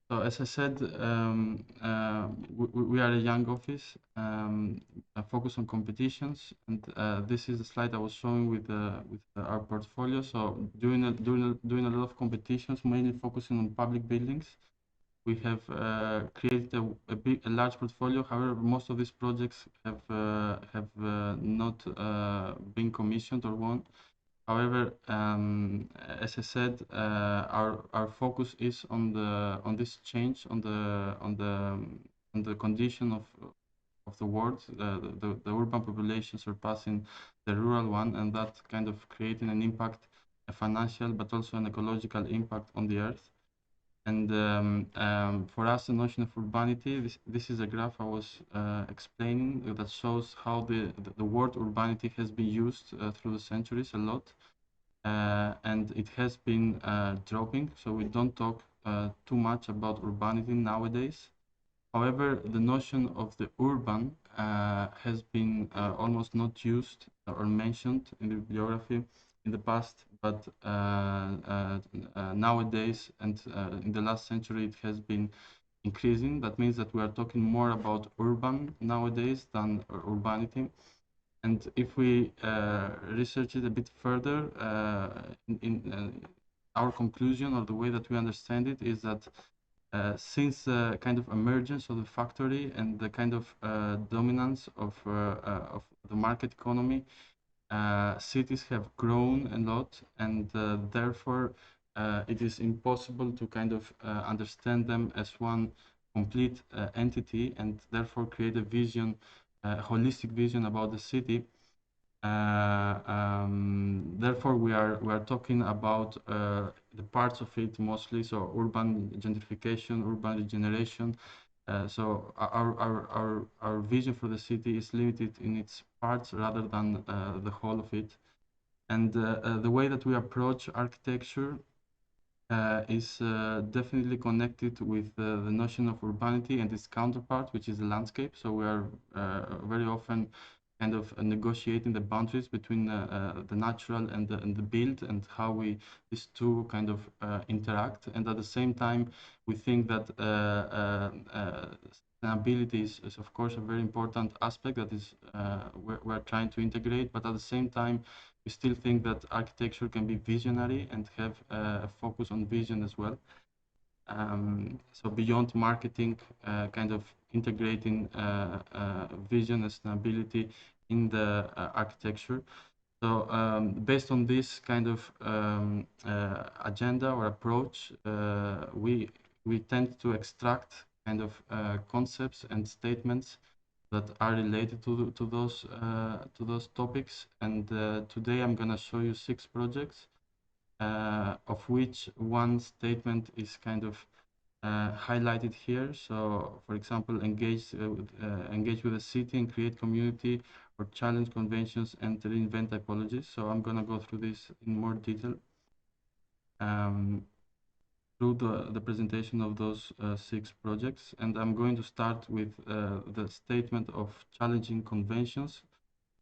So as I said, we are a young office focused on competitions, and this is the slide I was showing with our portfolio. So doing a lot of competitions, mainly focusing on public buildings. We have created a large portfolio. However, most of these projects have not been commissioned or won. However, as I said, our focus is on this change on the condition of the world, the urban population surpassing the rural one, and that kind of creating an impact, a financial but also an ecological impact on the earth. And for us, the notion of urbanity, this is a graph I was explaining that shows how the word urbanity has been used through the centuries a lot. And it has been dropping, so we don't talk too much about urbanity nowadays. However, the notion of the urban has been almost not used or mentioned in the bibliography in the past, but nowadays and in the last century it has been increasing. That means that we are talking more about urban nowadays than urbanity. And if we research it a bit further, our conclusion or the way that we understand it is that since the kind of emergence of the factory and the kind of dominance of the market economy, cities have grown a lot, and therefore it is impossible to kind of understand them as one complete entity, and therefore create a vision, holistic vision about the city. Therefore, we are talking about the parts of it mostly, so urban gentrification, urban regeneration. So our vision for the city is limited in its parts rather than the whole of it. And the way that we approach architecture is definitely connected with the notion of urbanity and its counterpart, which is the landscape. So we are very often kind of negotiating the boundaries between the natural and the built, and how these two kind of interact. And at the same time, we think that sustainability is of course a very important aspect that is we're trying to integrate, but at the same time we still think that architecture can be visionary and have a focus on vision as well. So beyond marketing, kind of integrating vision and sustainability in the architecture. So based on this kind of agenda or approach, we tend to extract kind of concepts and statements that are related to those topics. And today I'm going to show you 6 projects, of which one statement is kind of highlighted here. So, for example, engage with the city and create community, or challenge conventions and reinvent typologies. So I'm going to go through this in more detail through the presentation of those 6 projects. And I'm going to start with the statement of challenging conventions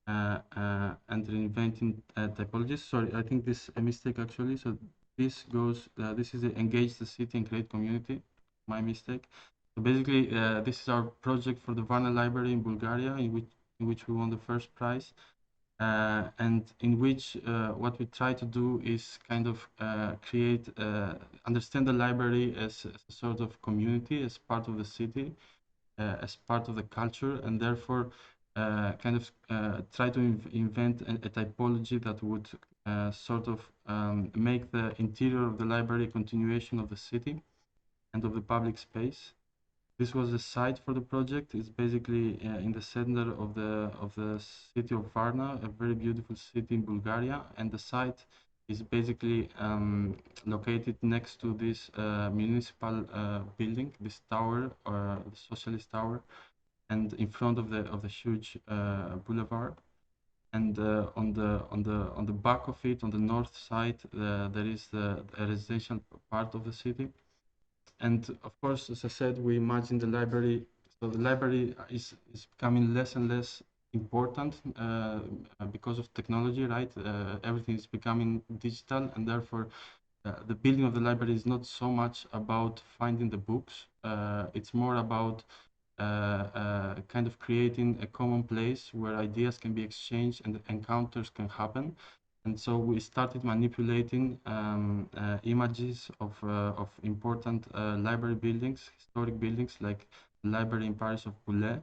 and reinventing typologies. Sorry, I think this is a mistake actually. So this goes, this is engage the city and create community. My mistake. So basically, this is our project for the Varna Library in Bulgaria, in which we won the first prize, and in which what we try to do is kind of create, understand the library as a sort of community, as part of the city, as part of the culture, and therefore kind of try to invent a typology that would sort of make the interior of the library a continuation of the city and of the public space. This was the site for the project. It's basically in the center of the city of Varna, a very beautiful city in Bulgaria, and the site is basically located next to this municipal building, this tower, the socialist tower, and in front of the huge boulevard. And on the back of it, on the north side, there is a residential part of the city. And of course, as I said, we imagine the library. So the library is becoming less and less important because of technology, right? Everything is becoming digital, and therefore the building of the library is not so much about finding the books. It's more about kind of creating a common place where ideas can be exchanged and encounters can happen. And so we started manipulating images of important library buildings, historic buildings like the library in Paris of Boulay.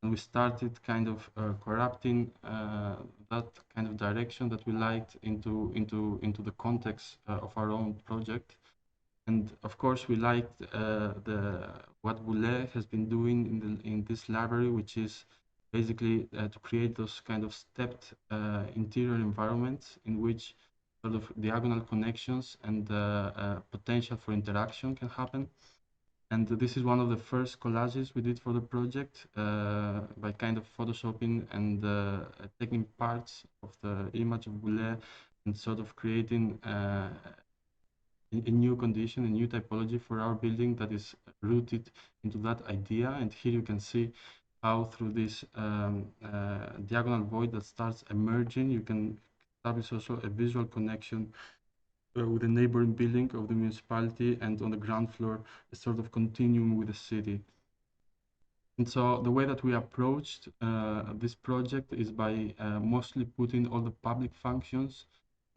And we started kind of corrupting that kind of direction that we liked into the context of our own project. And of course, we liked what Boulay has been doing in this library, which is basically to create those kind of stepped interior environments in which sort of diagonal connections and potential for interaction can happen. And this is one of the first collages we did for the project by kind of photoshopping and taking parts of the image of Boulay and sort of creating a new condition, a new typology for our building that is rooted into that idea. And here you can see how through this diagonal void that starts emerging, you can establish also a visual connection with the neighboring building of the municipality, and on the ground floor, a sort of continuum with the city. And so the way that we approached this project is by mostly putting all the public functions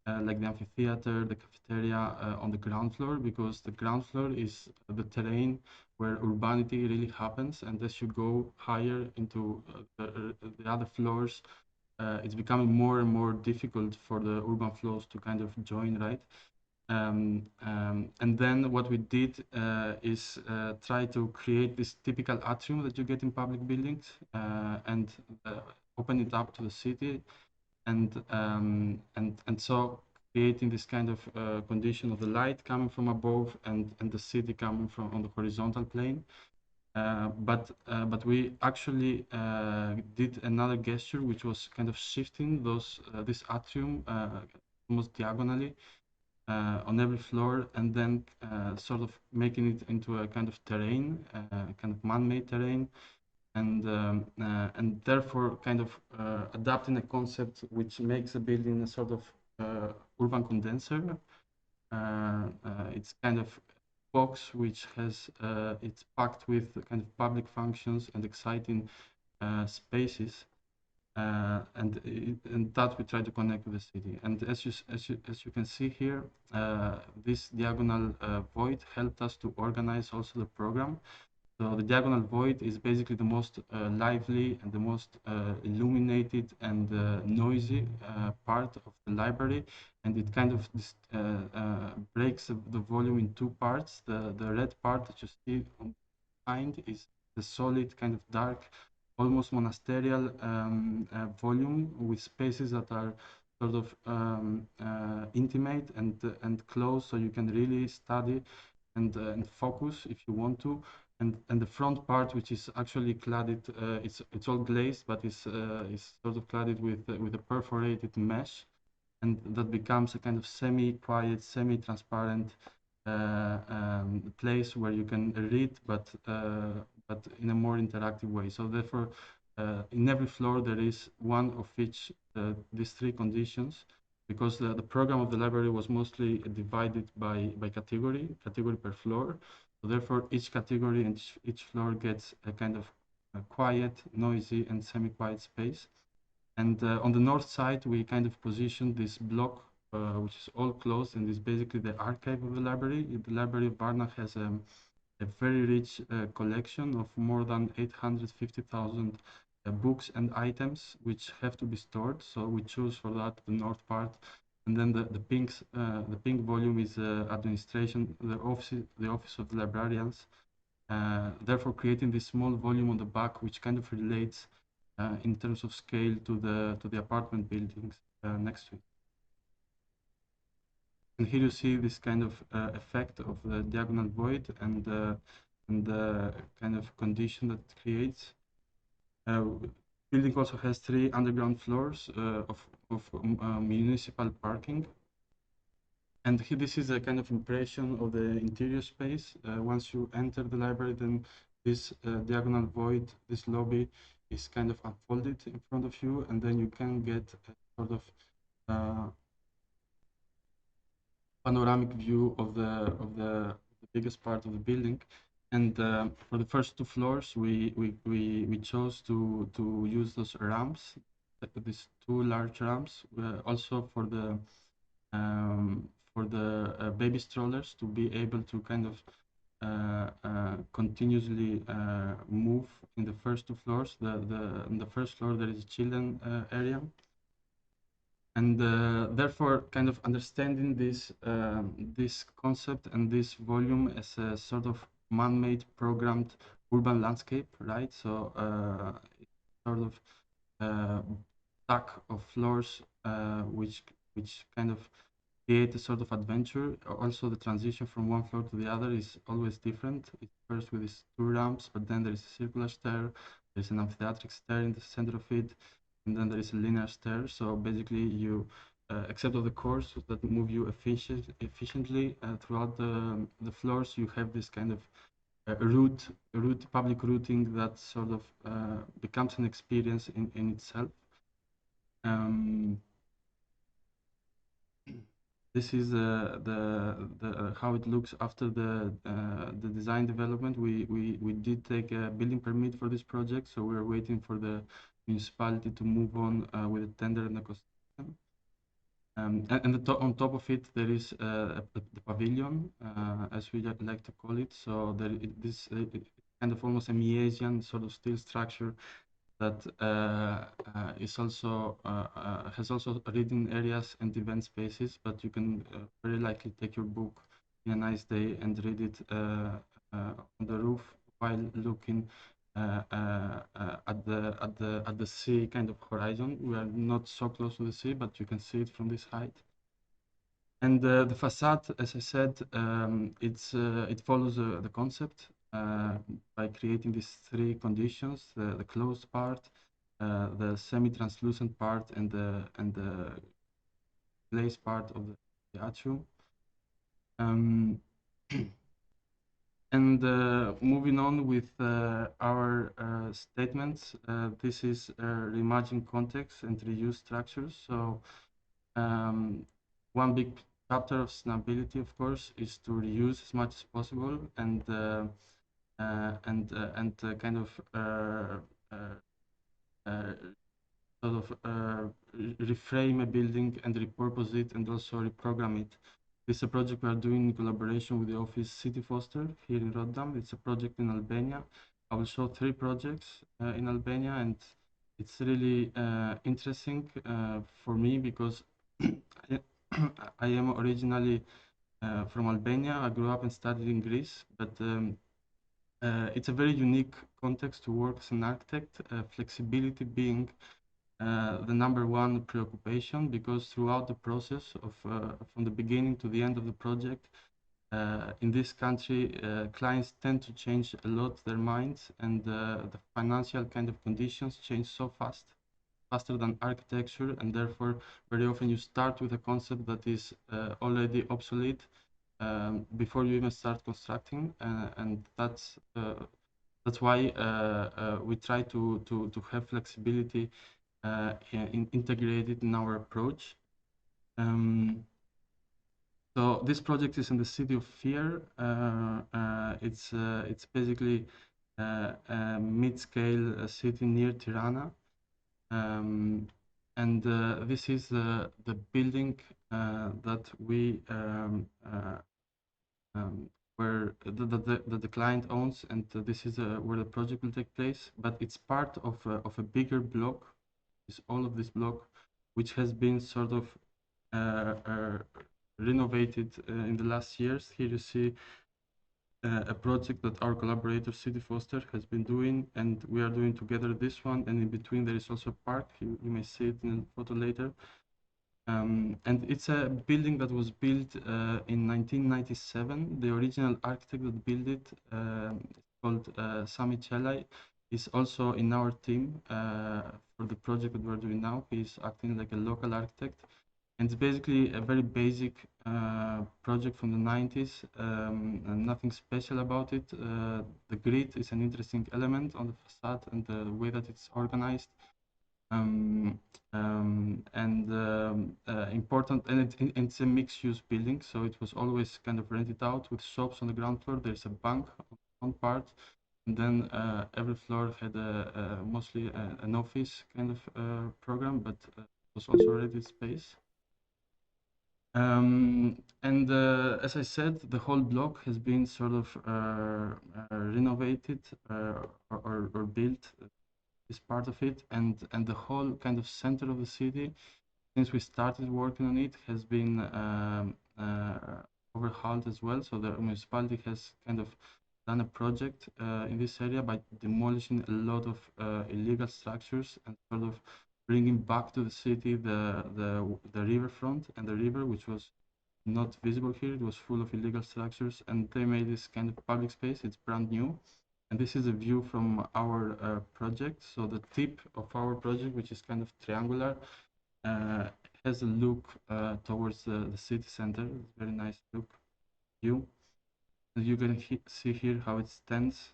like the amphitheater, the cafeteria on the ground floor, because the ground floor is the terrain where urbanity really happens. And as you go higher into the other floors, it's becoming more and more difficult for the urban flows to kind of join, right? And then what we did is try to create this typical atrium that you get in public buildings and open it up to the city. And so creating this kind of condition of the light coming from above and the city coming from on the horizontal plane. But we actually did another gesture, which was kind of shifting this atrium almost diagonally on every floor, and then sort of making it into a kind of terrain, kind of man-made terrain, and therefore kind of adapting a concept which makes a building a sort of urban condenser. It's kind of box which has it's packed with kind of public functions and exciting spaces. And that we try to connect with the city. And as you can see here, this diagonal void helped us to organize also the program. So the diagonal void is basically the most lively and the most illuminated and noisy part of the library, and it kind of breaks the volume in two parts. The red part that you see behind is the solid kind of dark, almost monasterial volume with spaces that are sort of intimate and close, so you can really study and focus if you want to. And the front part, which is actually cladded, it's all glazed, but is sort of cladded with a perforated mesh, and that becomes a kind of semi-quiet, semi-transparent place where you can read, but in a more interactive way. So therefore, in every floor there is one of each these three conditions, because the program of the library was mostly divided by category per floor. So therefore, each category and each floor gets a kind of a quiet, noisy, and semi-quiet space. And on the north side, we kind of positioned this block, which is all closed, and is basically the archive of the library. The Library of Varna has a very rich collection of more than 850,000 books and items which have to be stored. So we choose for that the north part. And then the pink volume is administration, the office of the librarians. Therefore, creating this small volume on the back, which kind of relates in terms of scale to the apartment buildings next to it. And here you see this kind of effect of the diagonal void and the kind of condition that it creates. Building also has 3 underground floors of municipal parking. And here, this is a kind of impression of the interior space. Once you enter the library, then this diagonal void, this lobby, is kind of unfolded in front of you, and then you can get a sort of panoramic view of the biggest part of the building. And for the first 2 floors, we chose to use those ramps, these 2 large ramps, also for the baby strollers to be able to kind of continuously move in the first 2 floors. On the first floor there is a children area, and therefore kind of understanding this concept and this volume as a sort of man-made programmed urban landscape, right? So it's sort of stack of floors which kind of create a sort of adventure. Also, the transition from one floor to the other is always different. It first with these 2 ramps, but then there is a circular stair, there's an amphitheatric stair in the center of it, and then there is a linear stair. So basically, you except of the cores that move you efficiently throughout the floors, you have this kind of public routing that sort of becomes an experience in itself. This is how it looks after the design development. We did take a building permit for this project, so we're waiting for the municipality to move on with the tender and the construction. And on top of it, there is the pavilion, as we like to call it. So there this kind of almost a Miesian sort of steel structure that is also has also reading areas and event spaces, but you can very likely take your book in a nice day and read it on the roof while looking at the sea kind of horizon. We are not so close to the sea, but you can see it from this height. And the facade, as I said, it follows the concept by creating these 3 conditions: the closed part, the semi-translucent part, and the glazed part of the atrium. And moving on with our statements, this is reimagine context and reuse structures. So one big chapter of sustainability, of course, is to reuse as much as possible and kind of sort of reframe a building and repurpose it and also reprogram it. This is a project we are doing in collaboration with the office Cityförster here in Rotterdam. It's a project in Albania. I will show 3 projects in Albania, and it's really interesting for me because I am originally from Albania. I grew up and studied in Greece, but it's a very unique context to work as an architect, flexibility being the #1 preoccupation, because throughout the process of from the beginning to the end of the project, in this country, clients tend to change a lot their minds, and the financial kind of conditions change so faster than architecture, and therefore very often you start with a concept that is already obsolete before you even start constructing, and that's why we try to have flexibility integrated in our approach. So this project is in the city of Fier. It's basically a mid-scale city near Tirana, and this is the building that we where the client owns, and this is where the project will take place. But it's part of a bigger block. Is all of this block, which has been sort of renovated in the last years. Here you see a project that our collaborator Cityförster has been doing, and we are doing together this one. And in between there is also a park. You may see it in a photo later. And it's a building that was built in 1997. The original architect that built it, called Sami Chelai, is also in our team for the project that we're doing now. He's acting like a local architect. And it's basically a very basic project from the 90s, and nothing special about it. The grid is an interesting element on the facade and the way that it's organized. Important, and it's a mixed-use building, so it was always kind of rented out with shops on the ground floor. There's a bank on one part, and then every floor had mostly an office kind of program, but it was also rented space. As I said, the whole block has been sort of renovated or built, is part of it, and the whole kind of center of the city, since we started working on it, has been overhauled as well. So the municipality has kind of done a project in this area by demolishing a lot of illegal structures and sort of bringing back to the city the riverfront and the river, which was not visible here. It was full of illegal structures, and they made this kind of public space. It's brand new. And this is a view from our project. So the tip of our project, which is kind of triangular, has a look towards the city center. It's a very nice look view. And you can see here how it stands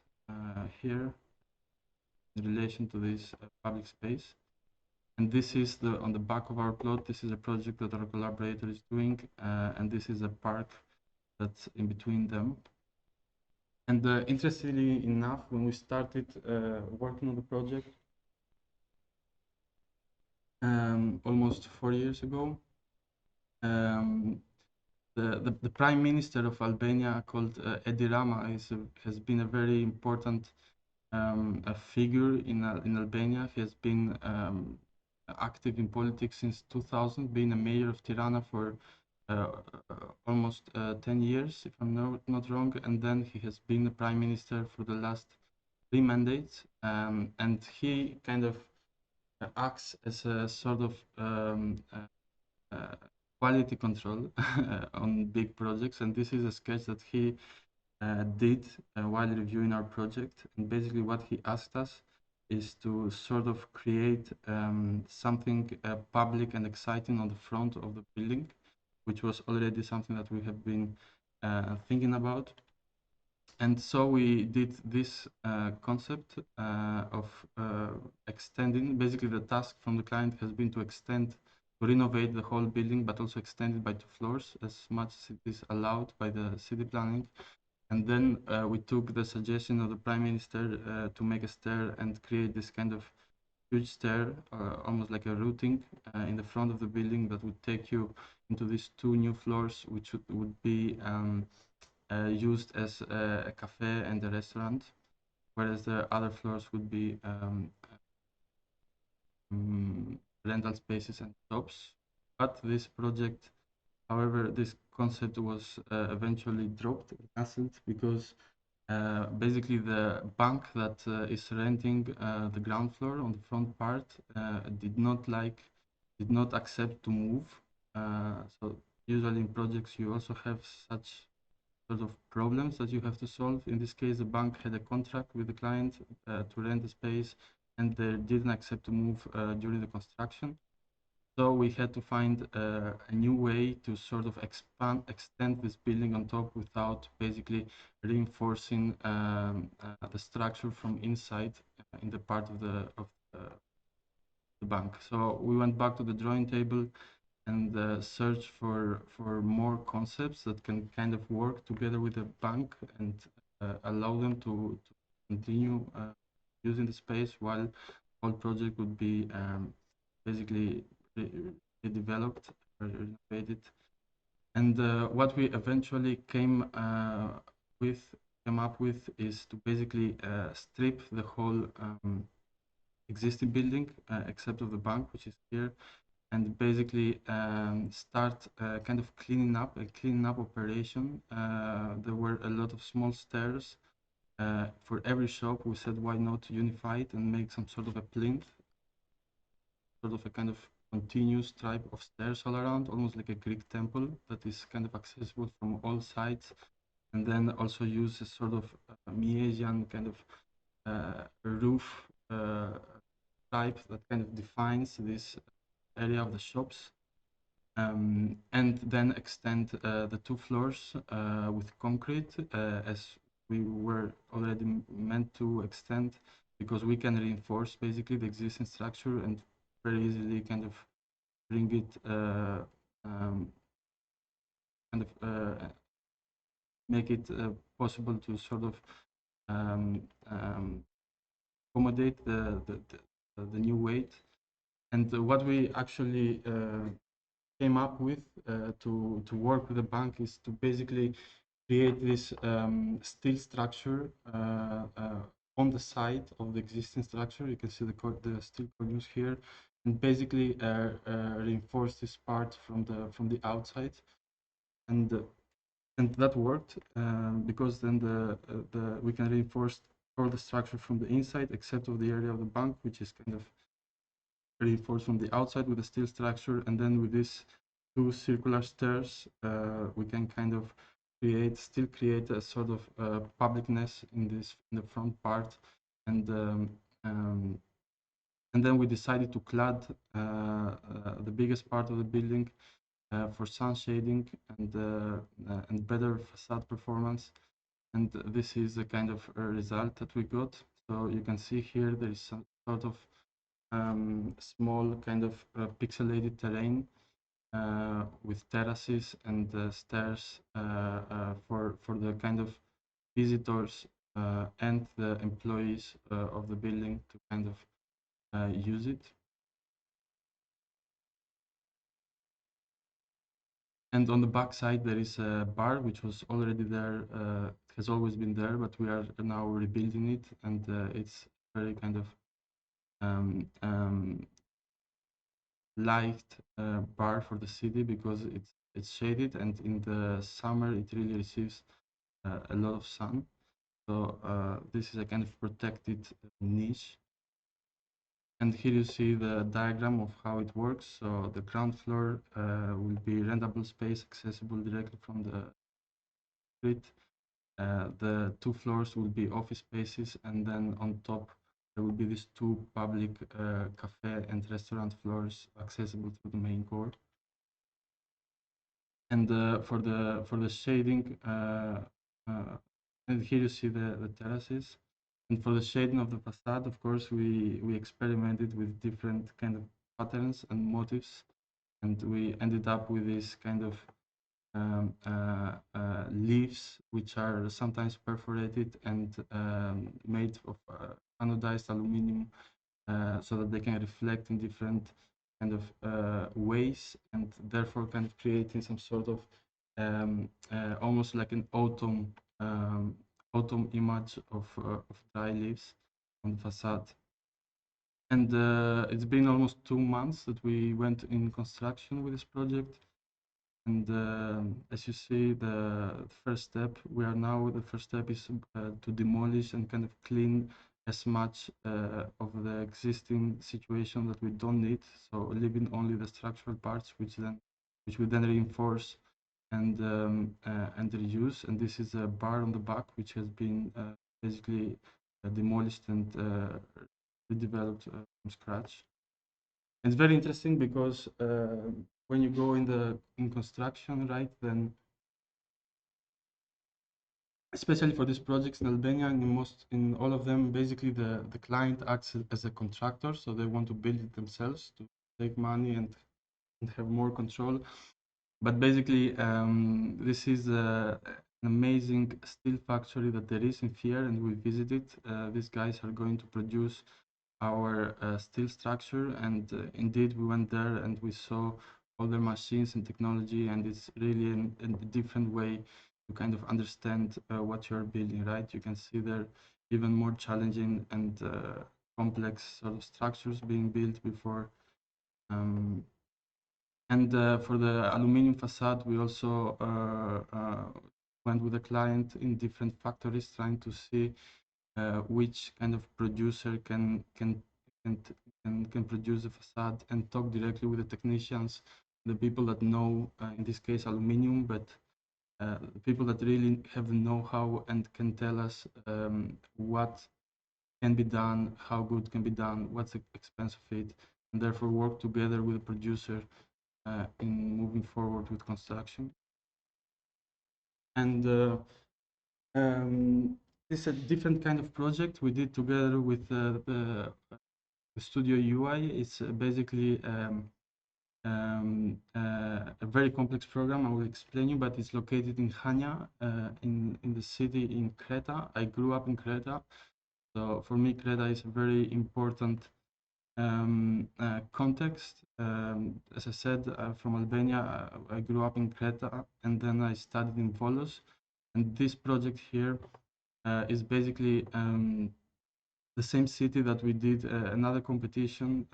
here in relation to this public space. And this is on the back of our plot. This is a project that our collaborator is doing, and this is a park that's in between them. And interestingly enough, when we started working on the project almost 4 years ago, the Prime Minister of Albania, called Edi Rama, has been a very important a figure in Albania. He has been active in politics since 2000, being a mayor of Tirana for almost 10 years, if I'm not wrong, and then he has been the prime minister for the last 3 mandates, and he kind of acts as a sort of quality control on big projects, and this is a sketch that he did while reviewing our project. And basically what he asked us is to sort of create something public and exciting on the front of the building, which was already something that we have been thinking about. And so we did this concept of extending. Basically, the task from the client has been to renovate the whole building, but also extend it by 2 floors as much as it is allowed by the city planning. And then we took the suggestion of the Prime Minister to make a stair and create this kind of huge stair, almost like a routing in the front of the building that would take you into these 2 new floors, which would be used as a cafe and a restaurant, whereas the other floors would be rental spaces and shops. But this project, however, this concept was eventually dropped, cancelled, because basically the bank that is renting the ground floor on the front part did not accept to move. So usually in projects you also have such sort of problems that you have to solve. In this case, the bank had a contract with the client to rent the space, and they didn't accept to move during the construction. So we had to find a new way to sort of extend this building on top without basically reinforcing the structure from inside in the part of the bank. So we went back to the drawing table and search for more concepts that can kind of work together with the bank and allow them to continue using the space while whole project would be basically redeveloped or renovated. And what we eventually came up with is to basically strip the whole existing building except of the bank, which is here, and basically start kind of cleaning up operation. There were a lot of small stairs for every shop. We said, why not unify it and make some sort of a plinth, sort of a kind of continuous type of stairs all around, almost like a Greek temple that is kind of accessible from all sides, and then also use a sort of Miesian kind of roof type that kind of defines this area of the shops, and then extend the 2 floors with concrete as we were already meant to extend, because we can reinforce basically the existing structure and very easily kind of bring it kind of make it possible to sort of accommodate the new weight. And what we actually came up with to work with the bank is to basically create this steel structure on the side of the existing structure. You can see the steel columns here, and basically reinforce this part from the outside, and that worked because then we can reinforce all the structure from the inside except of the area of the bank, which is kind of reinforced from the outside with a steel structure. And then with these two circular stairs, we can kind of still create a sort of publicness in the front part. And then we decided to clad the biggest part of the building for sun shading and better facade performance. And this is the kind of result that we got. So you can see here there is some sort of small kind of pixelated terrain with terraces and stairs for the kind of visitors and the employees of the building to kind of use it. And on the back side there is a bar which was already there, has always been there, but we are now rebuilding it, and it's very kind of light bar for the city because it's shaded, and in the summer it really receives a lot of sun. So this is a kind of protected niche. And here you see the diagram of how it works. So the ground floor will be rentable space accessible directly from the street. The two floors will be office spaces, and then on top there will be these two public cafe and restaurant floors accessible through the main court. And for the shading, and here you see the terraces. And for the shading of the facade, of course, we experimented with different kind of patterns and motifs, and we ended up with this kind of leaves, which are sometimes perforated and made of anodized aluminium, so that they can reflect in different kind of ways, and therefore kind of creating some sort of almost like an autumn image of dry leaves on the facade. And it's been almost 2 months that we went in construction with this project. And as you see, the first step, the first step is to demolish and kind of clean as much of the existing situation that we don't need. So leaving only the structural parts, which we then reinforce and reuse. And this is a bar on the back, which has been basically demolished and redeveloped from scratch. It's very interesting because when you go in construction, right, then especially for these projects in Albania, in all of them, basically the client acts as a contractor, so they want to build it themselves to save money and have more control. But basically, this is an amazing steel factory that there is in Fier, and we visited. These guys are going to produce our steel structure, and indeed we went there and we saw all their machines and technology, and it's really a different way to kind of understand what you're building, right? You can see there even more challenging and complex sort of structures being built before. And for the aluminium facade, we also went with a client in different factories trying to see which kind of producer can produce a facade, and talk directly with the technicians, the people that know, in this case, aluminium, but people that really have the know-how and can tell us what can be done, how good can be done, what's the expense of it, and therefore work together with the producer in moving forward with construction. And this is a different kind of project we did together with the the Studio JUAJ is basically a very complex program. I will explain you, but it's located in Chania, in the city in Creta. I grew up in Creta, so for me, Creta is a very important context. As I said, from Albania, I grew up in Creta, and then I studied in Volos. And this project here is basically the same city that we did another competition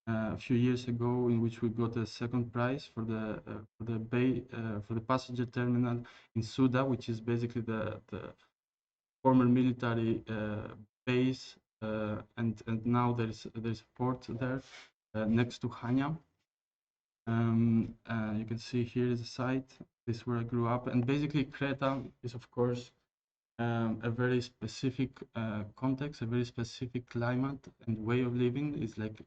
a few years ago, in which we got a second prize for the passenger terminal in Suda, which is basically the former military base, and now there's a port there next to Chania. You can see here is the site. This is where I grew up, and basically Creta is, of course, a very specific context, a very specific climate and way of living. Is like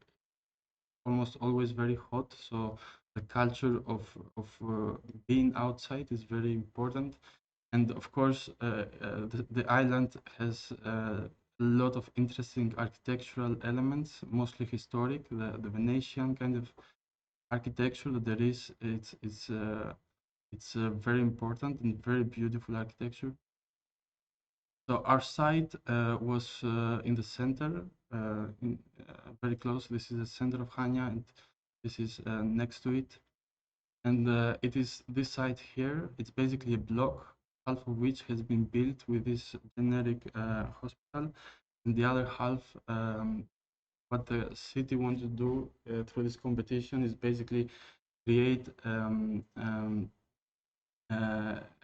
almost always very hot, so the culture of being outside is very important. And of course, the island has a lot of interesting architectural elements, mostly historic. The Venetian kind of architecture that there is, it's very important and very beautiful architecture. So our site was in the center, very close. This is the center of Chania, and this is next to it. And it is this site here. It's basically a block, half of which has been built with this generic hospital, and the other half, what the city wants to do through this competition is basically create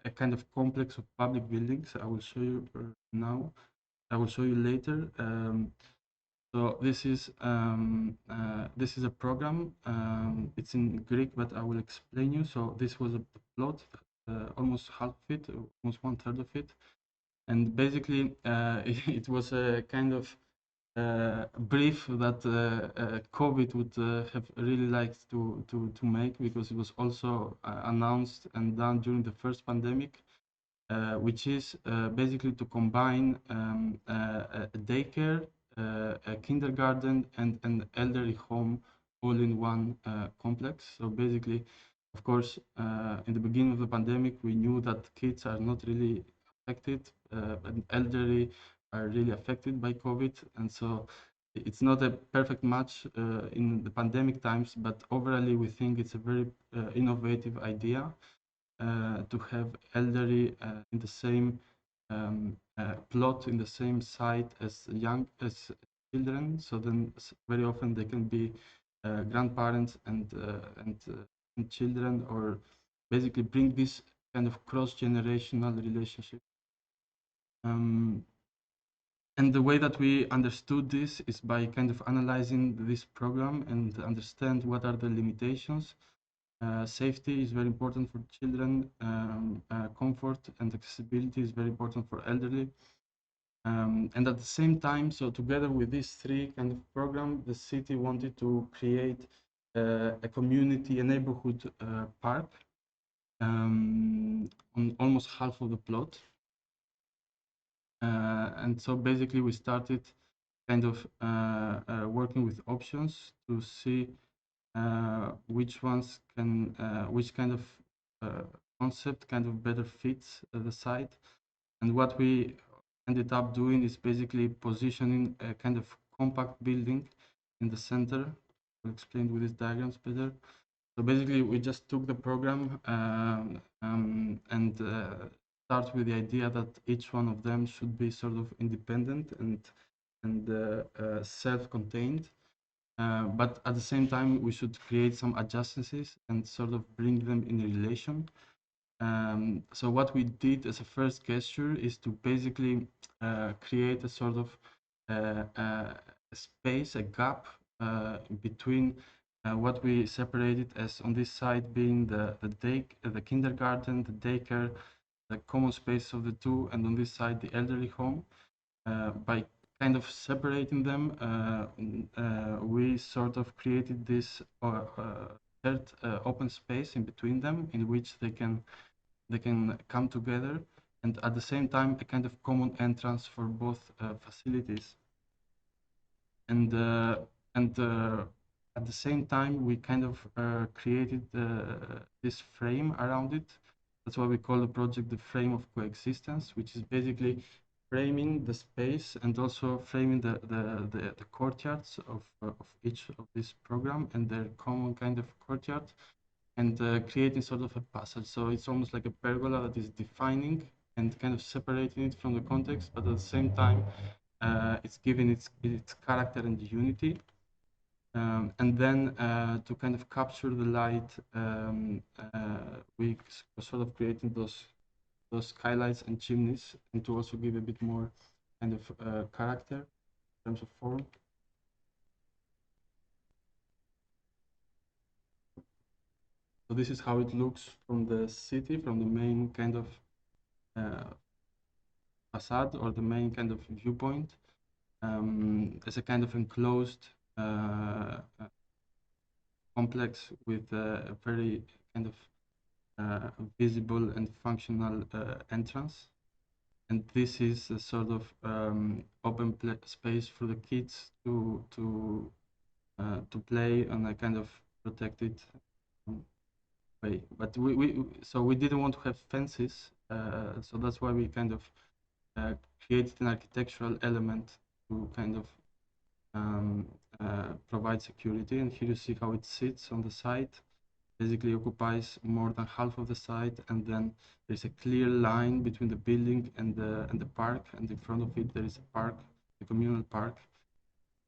a kind of complex of public buildings. I will show you now. I will show you later. So this is a program. It's in Greek, but I will explain you. So this was a plot, almost half of it, almost 1/3 of it, and basically it was a kind of brief that COVID would have really liked to make, because it was also announced and done during the first pandemic, which is basically to combine a daycare, a kindergarten, and an elderly home all in one complex. So basically, of course, in the beginning of the pandemic, we knew that kids are not really affected, and elderly are really affected by COVID. And so it's not a perfect match in the pandemic times, but overall, we think it's a very innovative idea to have elderly in the same plot, in the same site as children. So then very often they can be grandparents and children, or basically bring this kind of cross-generational relationship. And the way that we understood this is by kind of analyzing this program and understand what are the limitations. Safety is very important for children. Comfort and accessibility is very important for elderly. And at the same time, so together with these three kind of programs, the city wanted to create a community, a neighborhood park on almost half of the plot. And so basically we started kind of working with options to see which ones can, which kind of concept kind of better fits the site. And what we ended up doing is basically positioning a kind of compact building in the center. I'll explain with these diagrams better. So basically, we just took the program and start with the idea that each one of them should be sort of independent and self-contained. But at the same time, we should create some adjacencies and sort of bring them in relation. So what we did as a first gesture is to basically create a sort of a space, a gap between what we separated as on this side being the kindergarten, the daycare, the common space of the two, and on this side the elderly home. By kind of separating them, we sort of created this third open space in between them, in which they can come together, and at the same time a kind of common entrance for both facilities. and uh, and at the same time we kind of created this frame around it. That's why we call the project the Frame of Coexistence, which is basically framing the space and also framing the courtyards of each of this program and their common kind of courtyard, and creating sort of a passage. So it's almost like a pergola that is defining and kind of separating it from the context, but at the same time it's giving its character and unity. And then to kind of capture the light, we sort of created those skylights and chimneys, and to also give a bit more kind of character in terms of form. So this is how it looks from the city, from the main kind of facade or the main kind of viewpoint. As a kind of enclosed complex with a very kind of visible and functional entrance. And this is a sort of open space for the kids to play on a kind of protected way. But we didn't want to have fences, so that's why we kind of created an architectural element to kind of provide security. And here you see how it sits on the side. Basically occupies more than half of the site, and then there's a clear line between the building and the park, and in front of it there is a park, a communal park.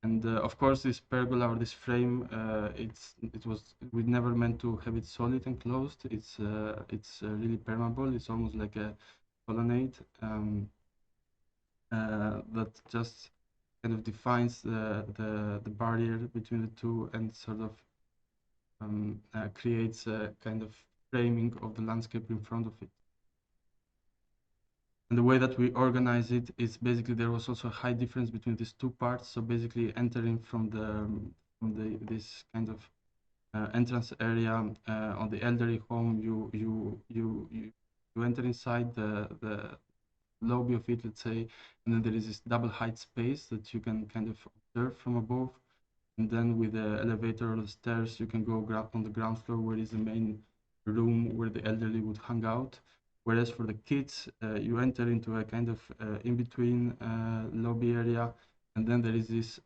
And of course this pergola or this frame, we never meant to have it solid and closed. It's really permeable. It's almost like a colonnade that just kind of defines the barrier between the two and sort of creates a kind of framing of the landscape in front of it. And the way that we organize it is basically there was also a high difference between these two parts. So basically entering from this kind of entrance area on the elderly home, you enter inside the lobby of it, let's say, and then there is this double height space that you can kind of observe from above. And then with the elevator or the stairs, you can go on the ground floor, where is the main room where the elderly would hang out. Whereas for the kids, you enter into a kind of in-between lobby area, and then there is this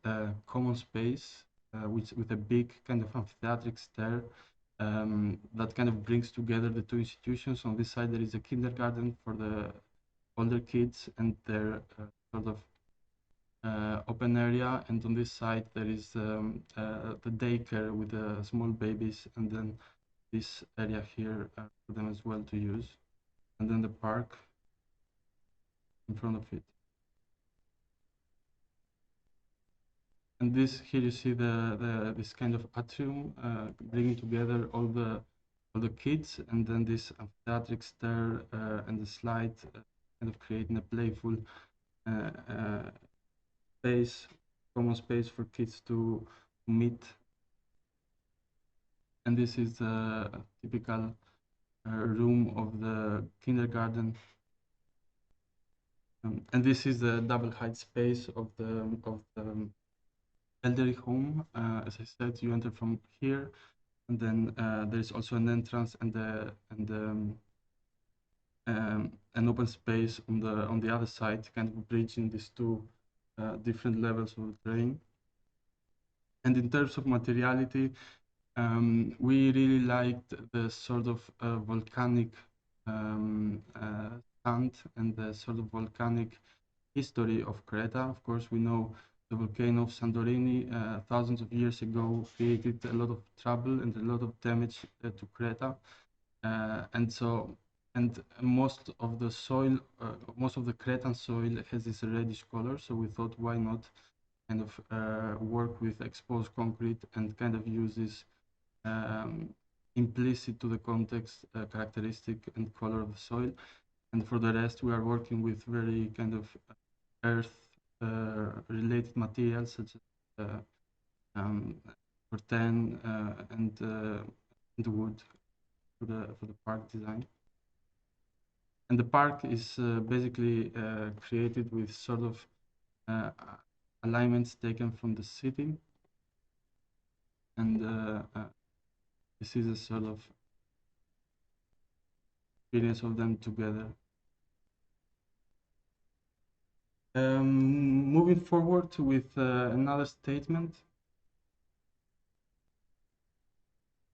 common space with a big kind of amphitheatric stair that kind of brings together the two institutions. On this side, there is a kindergarten for the older kids and their sort of open area, and on this side there is the daycare with the small babies, and then this area here for them as well to use, and then the park in front of it. And this here you see this kind of atrium bringing together all the kids, and then this amphitheatric stair and the slide kind of creating a playful space, common space for kids to meet. And this is a typical room of the kindergarten. And this is the double height space of the elderly home. As I said, you enter from here, and then there's also an entrance and an open space on the other side, kind of bridging these two different levels of the terrain. And in terms of materiality, we really liked the sort of volcanic sand and the sort of volcanic history of Creta. Of course, we know the volcano of Santorini thousands of years ago created a lot of trouble and a lot of damage to Creta. And most of the soil, most of the Cretan soil has this reddish color. So we thought, why not kind of work with exposed concrete and kind of use this implicit to the context characteristic and color of the soil. And for the rest, we are working with very kind of earth related materials such as corten and wood for the park design. And the park is basically created with sort of alignments taken from the city, and this is a sort of experience of them together. Moving forward with another statement,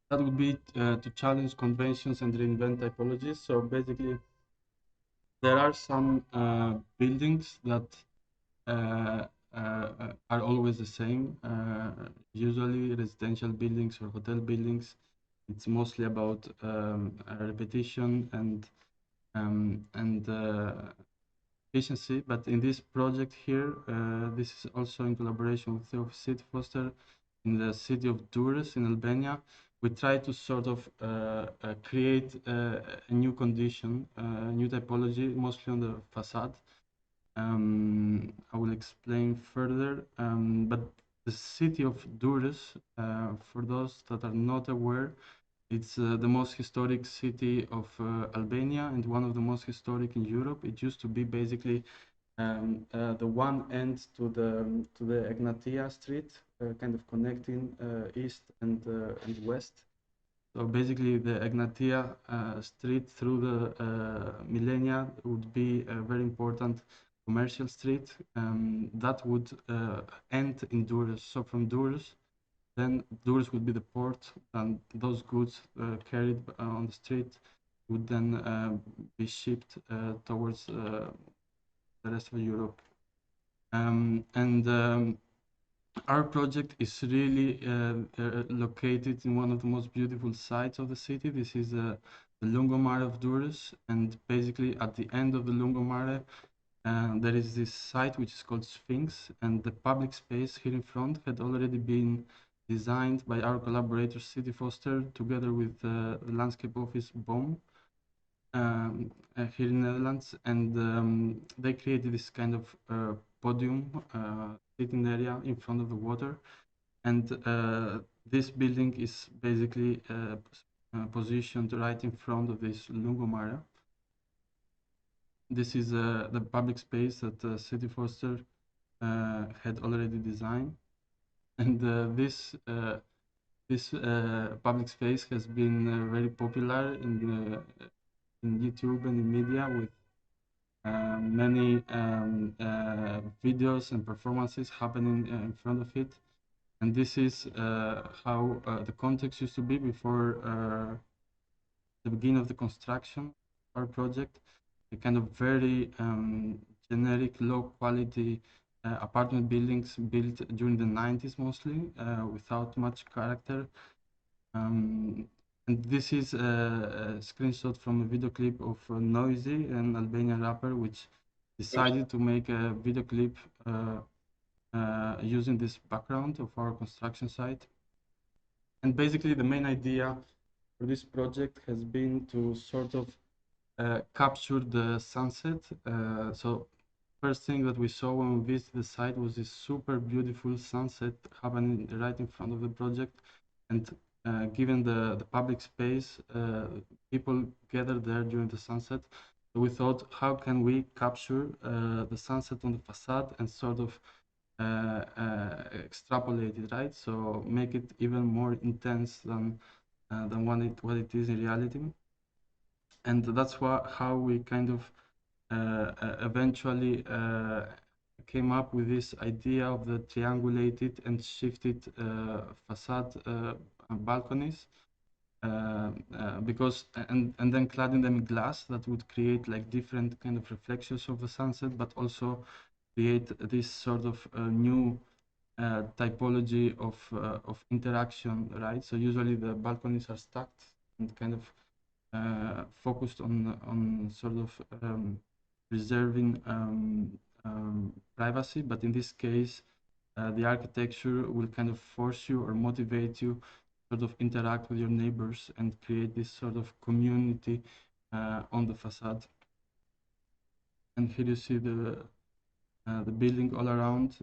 that would be to challenge conventions and reinvent typologies. So basically, there are some buildings that are always the same. Usually residential buildings or hotel buildings, it's mostly about repetition and efficiency. But in this project here, this is also in collaboration with Cityförster in the city of Durrës in Albania. We try to sort of create a new condition, a new typology, mostly on the facade. I will explain further, but the city of Durrës, for those that are not aware, it's the most historic city of Albania and one of the most historic in Europe. It used to be basically the one end to the Egnatia Street, kind of connecting east and west. So basically, the Egnatia Street through the millennia would be a very important commercial street that would end in Durrës. So from Durrës, then Durrës would be the port, and those goods carried on the street would then be shipped towards the rest of Europe. Our project is really located in one of the most beautiful sites of the city. This is the Lungomare of Durrës, and basically at the end of the Lungomare, there is this site which is called Sphinx, and the public space here in front had already been designed by our collaborator Cityförster together with the landscape office BOM here in the Netherlands, and they created this kind of podium sitting area in front of the water, and this building is basically positioned right in front of this Lungomare. This is the public space that Cityförster had already designed, and this public space has been very popular in YouTube and in media, with many videos and performances happening in front of it. And this is how the context used to be before the beginning of the construction of our project. A kind of very generic, low quality apartment buildings built during the 90s mostly, without much character. And this is a screenshot from a video clip of Noisy, an Albanian rapper, which decided to make a video clip using this background of our construction site. And basically the main idea for this project has been to sort of capture the sunset. So first thing that we saw when we visited the site was this super beautiful sunset happening right in front of the project. And given the public space, people gathered there during the sunset. So we thought, how can we capture the sunset on the facade and sort of extrapolate it, right? So make it even more intense than what it is in reality. And that's how we kind of eventually came up with this idea of the triangulated and shifted facade balconies, because and then cladding them in glass that would create like different kind of reflections of the sunset, but also create this sort of new typology of interaction, right? So usually the balconies are stacked and kind of focused on sort of preserving privacy, but in this case, the architecture will kind of force you or motivate you sort of interact with your neighbors and create this sort of community on the facade. And here you see the building all around,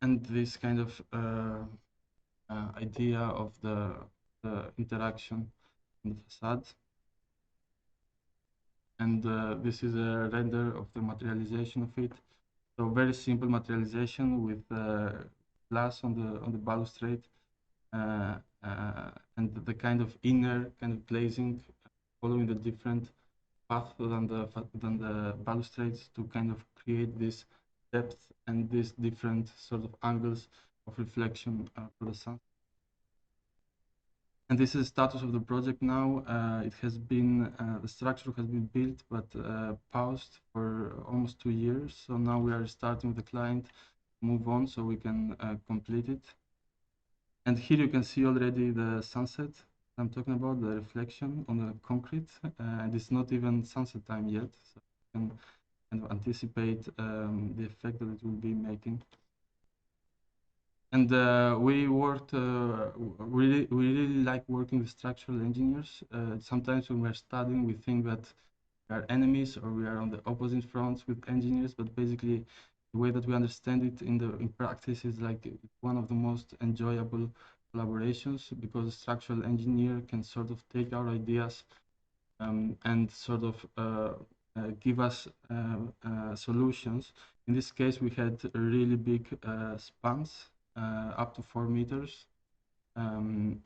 and this kind of idea of the interaction on the facade. and this is a render of the materialization of it. So very simple materialization with glass on the balustrade, and the kind of inner kind of glazing following the different path than the balustrades to kind of create this depth and these different sort of angles of reflection for the sun. And this is the status of the project now. It has been, the structure has been built, but paused for almost 2 years. So now we are starting with the client, move on so we can complete it. And here you can see already the sunset. I'm talking about the reflection on the concrete, and it's not even sunset time yet. So you can kind of anticipate the effect that it will be making. And we worked, we really like working with structural engineers. Sometimes when we're studying, we think that we are enemies or we are on the opposite fronts with engineers, but basically the way that we understand it in practice is like one of the most enjoyable collaborations, because a structural engineer can sort of take our ideas and sort of give us solutions. In this case, we had really big spans, up to 4 meters, and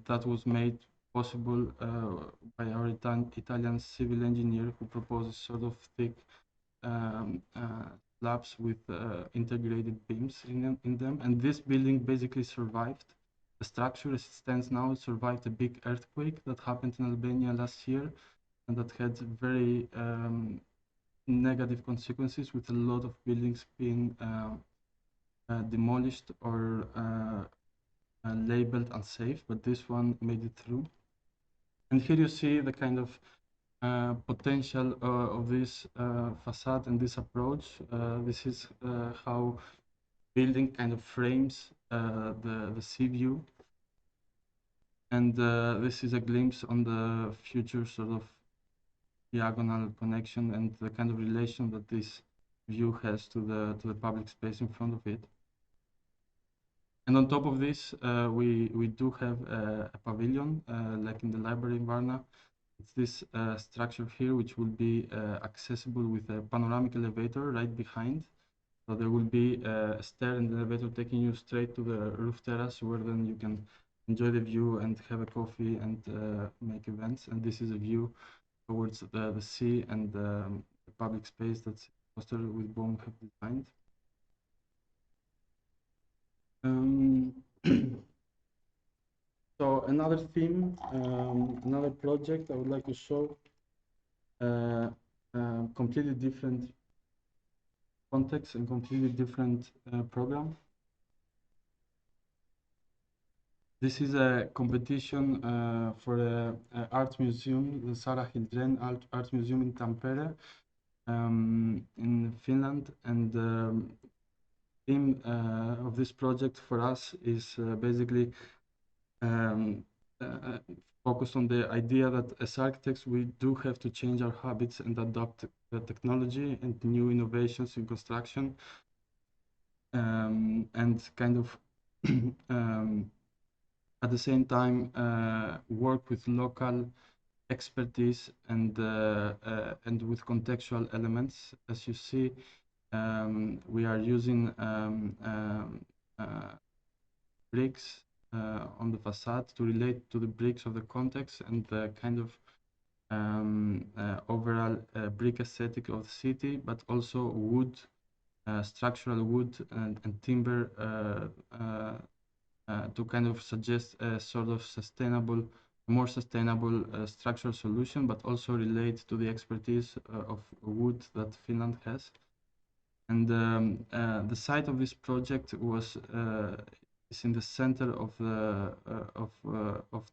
that was made possible by our Italian civil engineer, who proposes sort of thick slabs with integrated beams in them. And this building basically survived. The structure as it stands now survived a big earthquake that happened in Albania last year, and that had very negative consequences, with a lot of buildings being demolished or labeled unsafe, but this one made it through. And here you see the kind of potential of this facade and this approach. This is how building kind of frames the sea view. And this is a glimpse on the future sort of diagonal connection and the kind of relation that this view has to the public space in front of it. And on top of this, we do have a pavilion, like in the library in Varna. It's this structure here, which will be accessible with a panoramic elevator right behind. So there will be a stair and an elevator taking you straight to the roof terrace, where then you can enjoy the view and have a coffee and make events. And this is a view towards the sea and the public space that Cityförster with BOM have designed. So another theme, another project I would like to show, completely different context and completely different program. This is a competition for an art museum, the Sara Hildén Art Museum in Tampere, in Finland. And the theme of this project for us is basically focused on the idea that as architects, we do have to change our habits and adopt the technology and new innovations in construction, and kind of at the same time work with local expertise and with contextual elements. As you see, we are using bricks on the facade to relate to the bricks of the context and the kind of overall brick aesthetic of the city, but also wood, structural wood and timber to kind of suggest a sort of sustainable, more sustainable structural solution, but also relate to the expertise of wood that Finland has. And the site of this project was is in the center of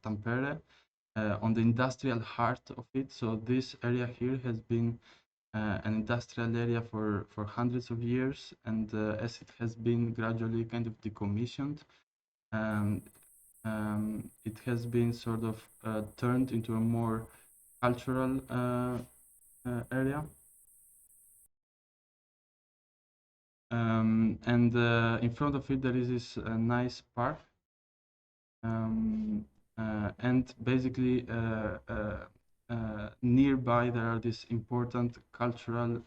Tampere, on the industrial heart of it. So this area here has been an industrial area for hundreds of years, and as it has been gradually kind of decommissioned, it has been sort of turned into a more cultural area. And in front of it there is this nice park, and basically nearby there are these important cultural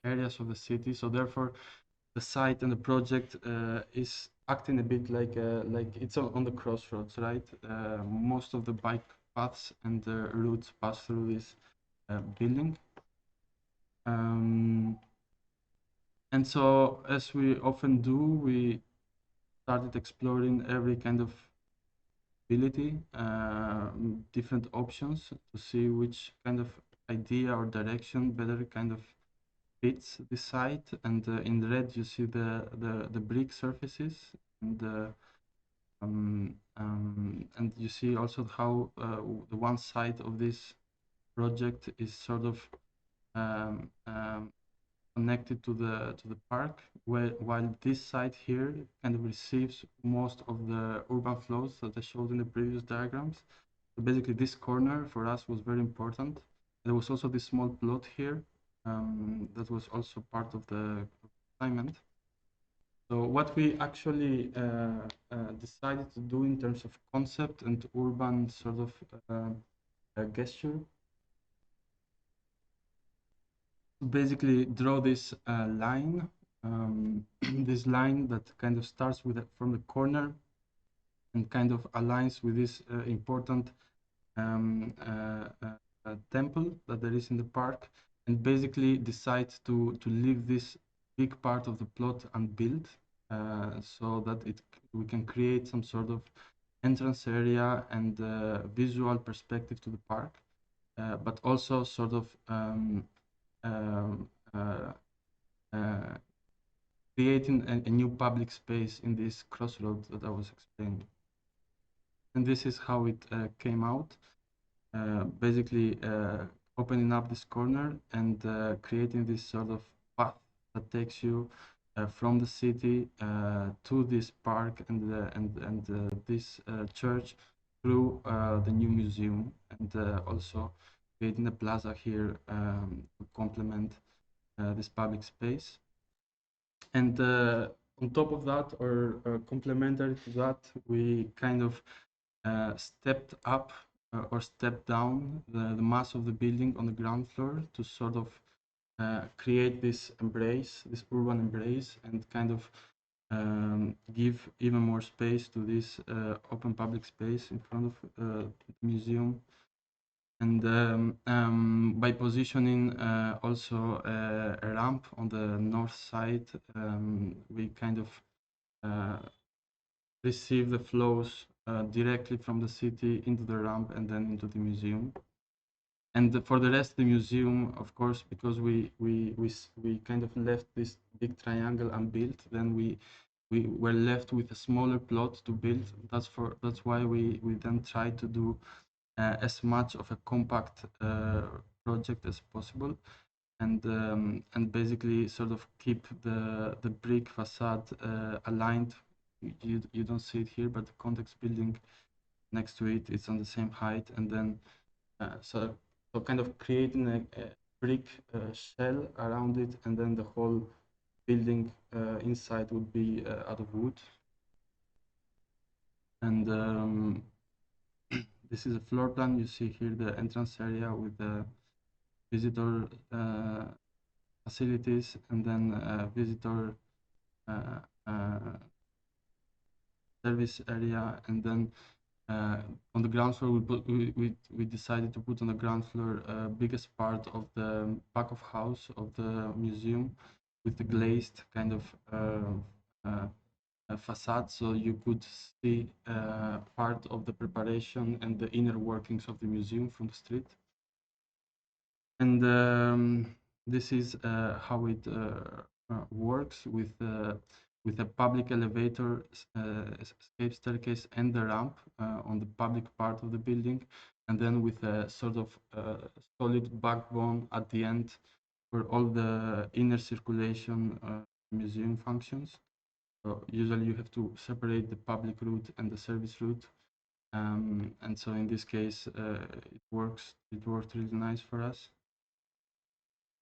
areas of the city. So therefore, the site and the project is acting a bit like it's on the crossroads, right? Most of the bike paths and the routes pass through this building. And so, as we often do, we started exploring every kind of ability, different options to see which kind of idea or direction better kind of fits the site. And in red, you see the brick surfaces, and you see also how the one side of this project is sort of um, um, connected to the park, while this site here kind of receives most of the urban flows that I showed in the previous diagrams. So basically, this corner for us was very important. There was also this small plot here that was also part of the assignment. So what we actually decided to do in terms of concept and urban sort of gesture, basically draw this line, this line that kind of starts with from the corner and kind of aligns with this important temple that there is in the park, and basically decide to leave this big part of the plot unbuilt, so that we can create some sort of entrance area and visual perspective to the park, but also sort of um, uh, uh, creating a new public space in this crossroads that I was explaining. And this is how it came out. Basically opening up this corner and creating this sort of path that takes you from the city to this park and this church through the new museum, and also creating a plaza here to complement this public space. And on top of that, or complementary to that, we kind of stepped up or stepped down the mass of the building on the ground floor to sort of create this embrace, this urban embrace, and kind of give even more space to this open public space in front of the museum. And by positioning also a ramp on the north side, we kind of receive the flows directly from the city into the ramp and then into the museum. And for the rest of the museum, of course, because we kind of left this big triangle unbuilt, then we were left with a smaller plot to build. That's why we then tried to do as much of a compact project as possible, and basically sort of keep the brick facade aligned. You don't see it here, but the context building next to it is on the same height, and then so kind of creating a brick shell around it, and then the whole building inside would be out of wood. And this is a floor plan. You see here the entrance area with the visitor facilities, and then visitor service area, and then on the ground floor we decided to put on the ground floor biggest part of the back of house of the museum with the glazed kind of facade, so you could see part of the preparation and the inner workings of the museum from the street. And this is how it works with a public elevator, escape staircase, and the ramp on the public part of the building, and then with a sort of solid backbone at the end for all the inner circulation museum functions. So usually you have to separate the public route and the service route, and so in this case it worked really nice for us.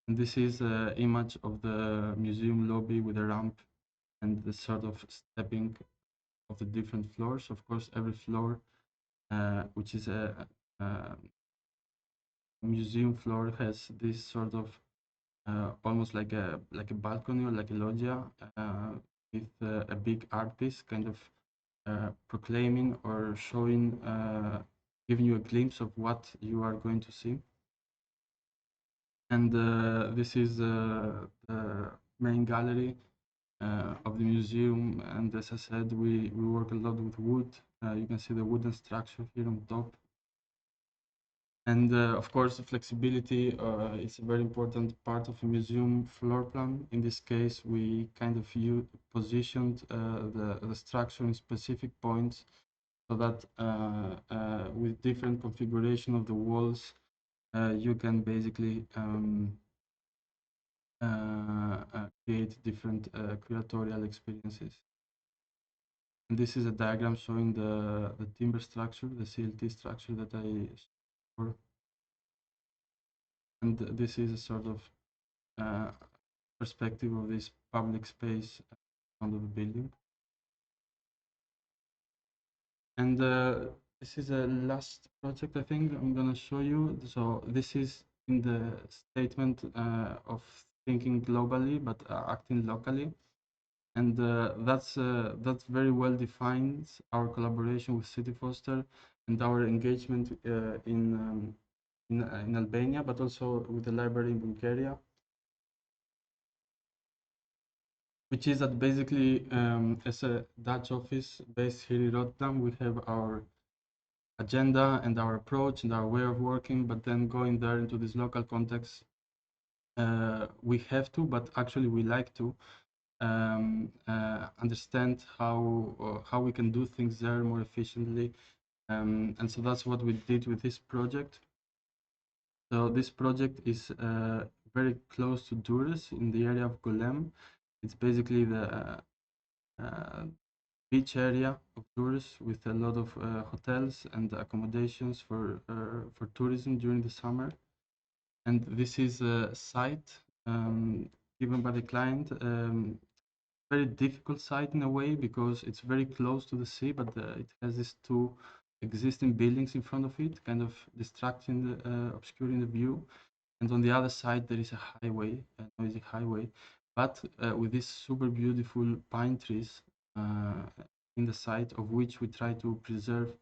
And this is an image of the museum lobby with a ramp and the sort of stepping of the different floors. Of course, every floor, which is museum floor has this sort of almost like a balcony or like a loggia with a big art piece, kind of proclaiming or showing, giving you a glimpse of what you are going to see. And this is the main gallery of the museum. And as I said, we work a lot with wood. You can see the wooden structure here on top. And of course, the flexibility is a very important part of a museum floor plan. In this case, we kind of positioned the structure in specific points so that with different configuration of the walls, you can basically create different curatorial experiences. And this is a diagram showing the timber structure, the CLT structure that I showed. And this is a sort of perspective of this public space under the building. And this is a last project I think I'm going to show you. So this is in the statement of thinking globally but acting locally. And that's very well defines our collaboration with Cityförster and our engagement in Albania, but also with the library in Bulgaria, which is that basically as a Dutch office based here in Rotterdam, we have our agenda and our approach and our way of working, but then going there into this local context, we have to, but actually we like to understand how we can do things there more efficiently. And so that's what we did with this project. So this project is very close to Durrës in the area of Golem. It's basically the beach area of Durrës with a lot of hotels and accommodations for tourism during the summer. And this is a site given by the client. Very difficult site in a way because it's very close to the sea, but it has these two existing buildings in front of it, kind of distracting, obscuring the view. And on the other side, there is a highway, a noisy highway, but with these super beautiful pine trees in the site, of which we try to preserve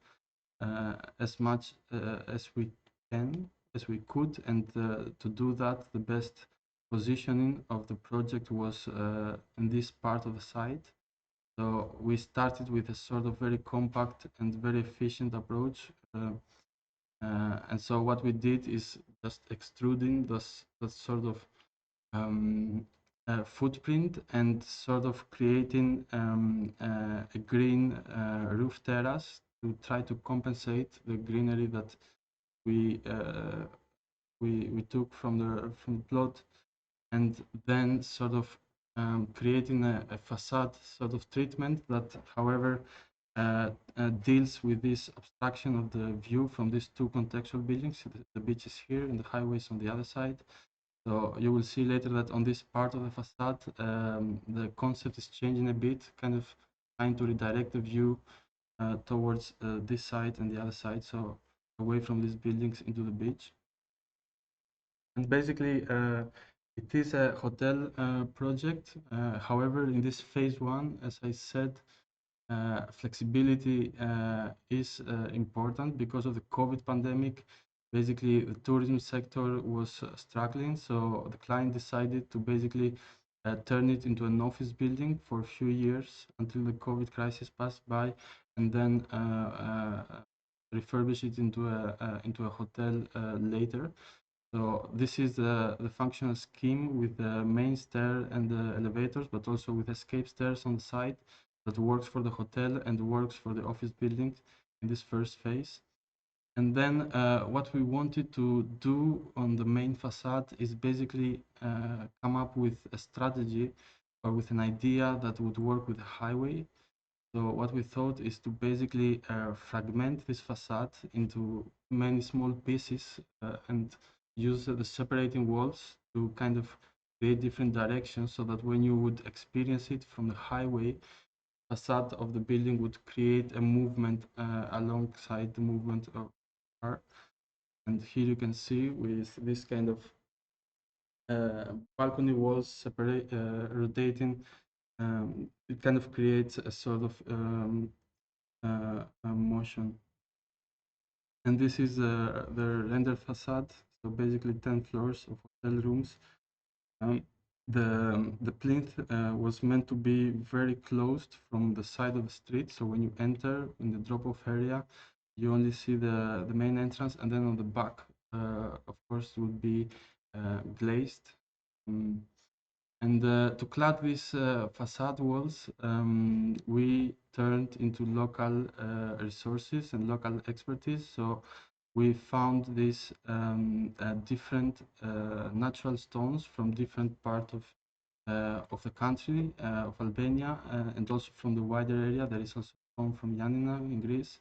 as much as we can, as we could. And to do that, the best positioning of the project was in this part of the site. So we started with a sort of very compact and very efficient approach. And so what we did is just extruding that sort of footprint and sort of creating a green roof terrace to try to compensate the greenery that we took from the plot, and then sort of creating a facade sort of treatment that, however, deals with this abstraction of the view from these two contextual buildings. The beach is here and the highway is on the other side. So you will see later that on this part of the facade, the concept is changing a bit, kind of trying to redirect the view towards this side and the other side, so away from these buildings into the beach. And basically, it is a hotel project. However, in this phase one, as I said, flexibility is important because of the COVID pandemic. Basically, the tourism sector was struggling, so the client decided to basically turn it into an office building for a few years until the COVID crisis passed by, and then refurbish it into a hotel later. So this is the functional scheme with the main stair and the elevators, but also with escape stairs on the side that works for the hotel and works for the office buildings in this first phase. And then what we wanted to do on the main facade is basically come up with a strategy or with an idea that would work with the highway. So what we thought is to basically fragment this facade into many small pieces and use the separating walls to kind of create different directions, so that when you would experience it from the highway, facade of the building would create a movement alongside the movement of car. And here you can see with this kind of balcony walls separate, rotating, it kind of creates a sort of motion. And this is the rendered facade. So basically 10 floors of hotel rooms. The plinth was meant to be very closed from the side of the street. So when you enter in the drop-off area, you only see the main entrance, and then on the back, of course, would be glazed. And to clad these facade walls, we turned into local resources and local expertise. So we found these different natural stones from different parts of the country, of Albania, and also from the wider area. There is also stone from Yanina in Greece.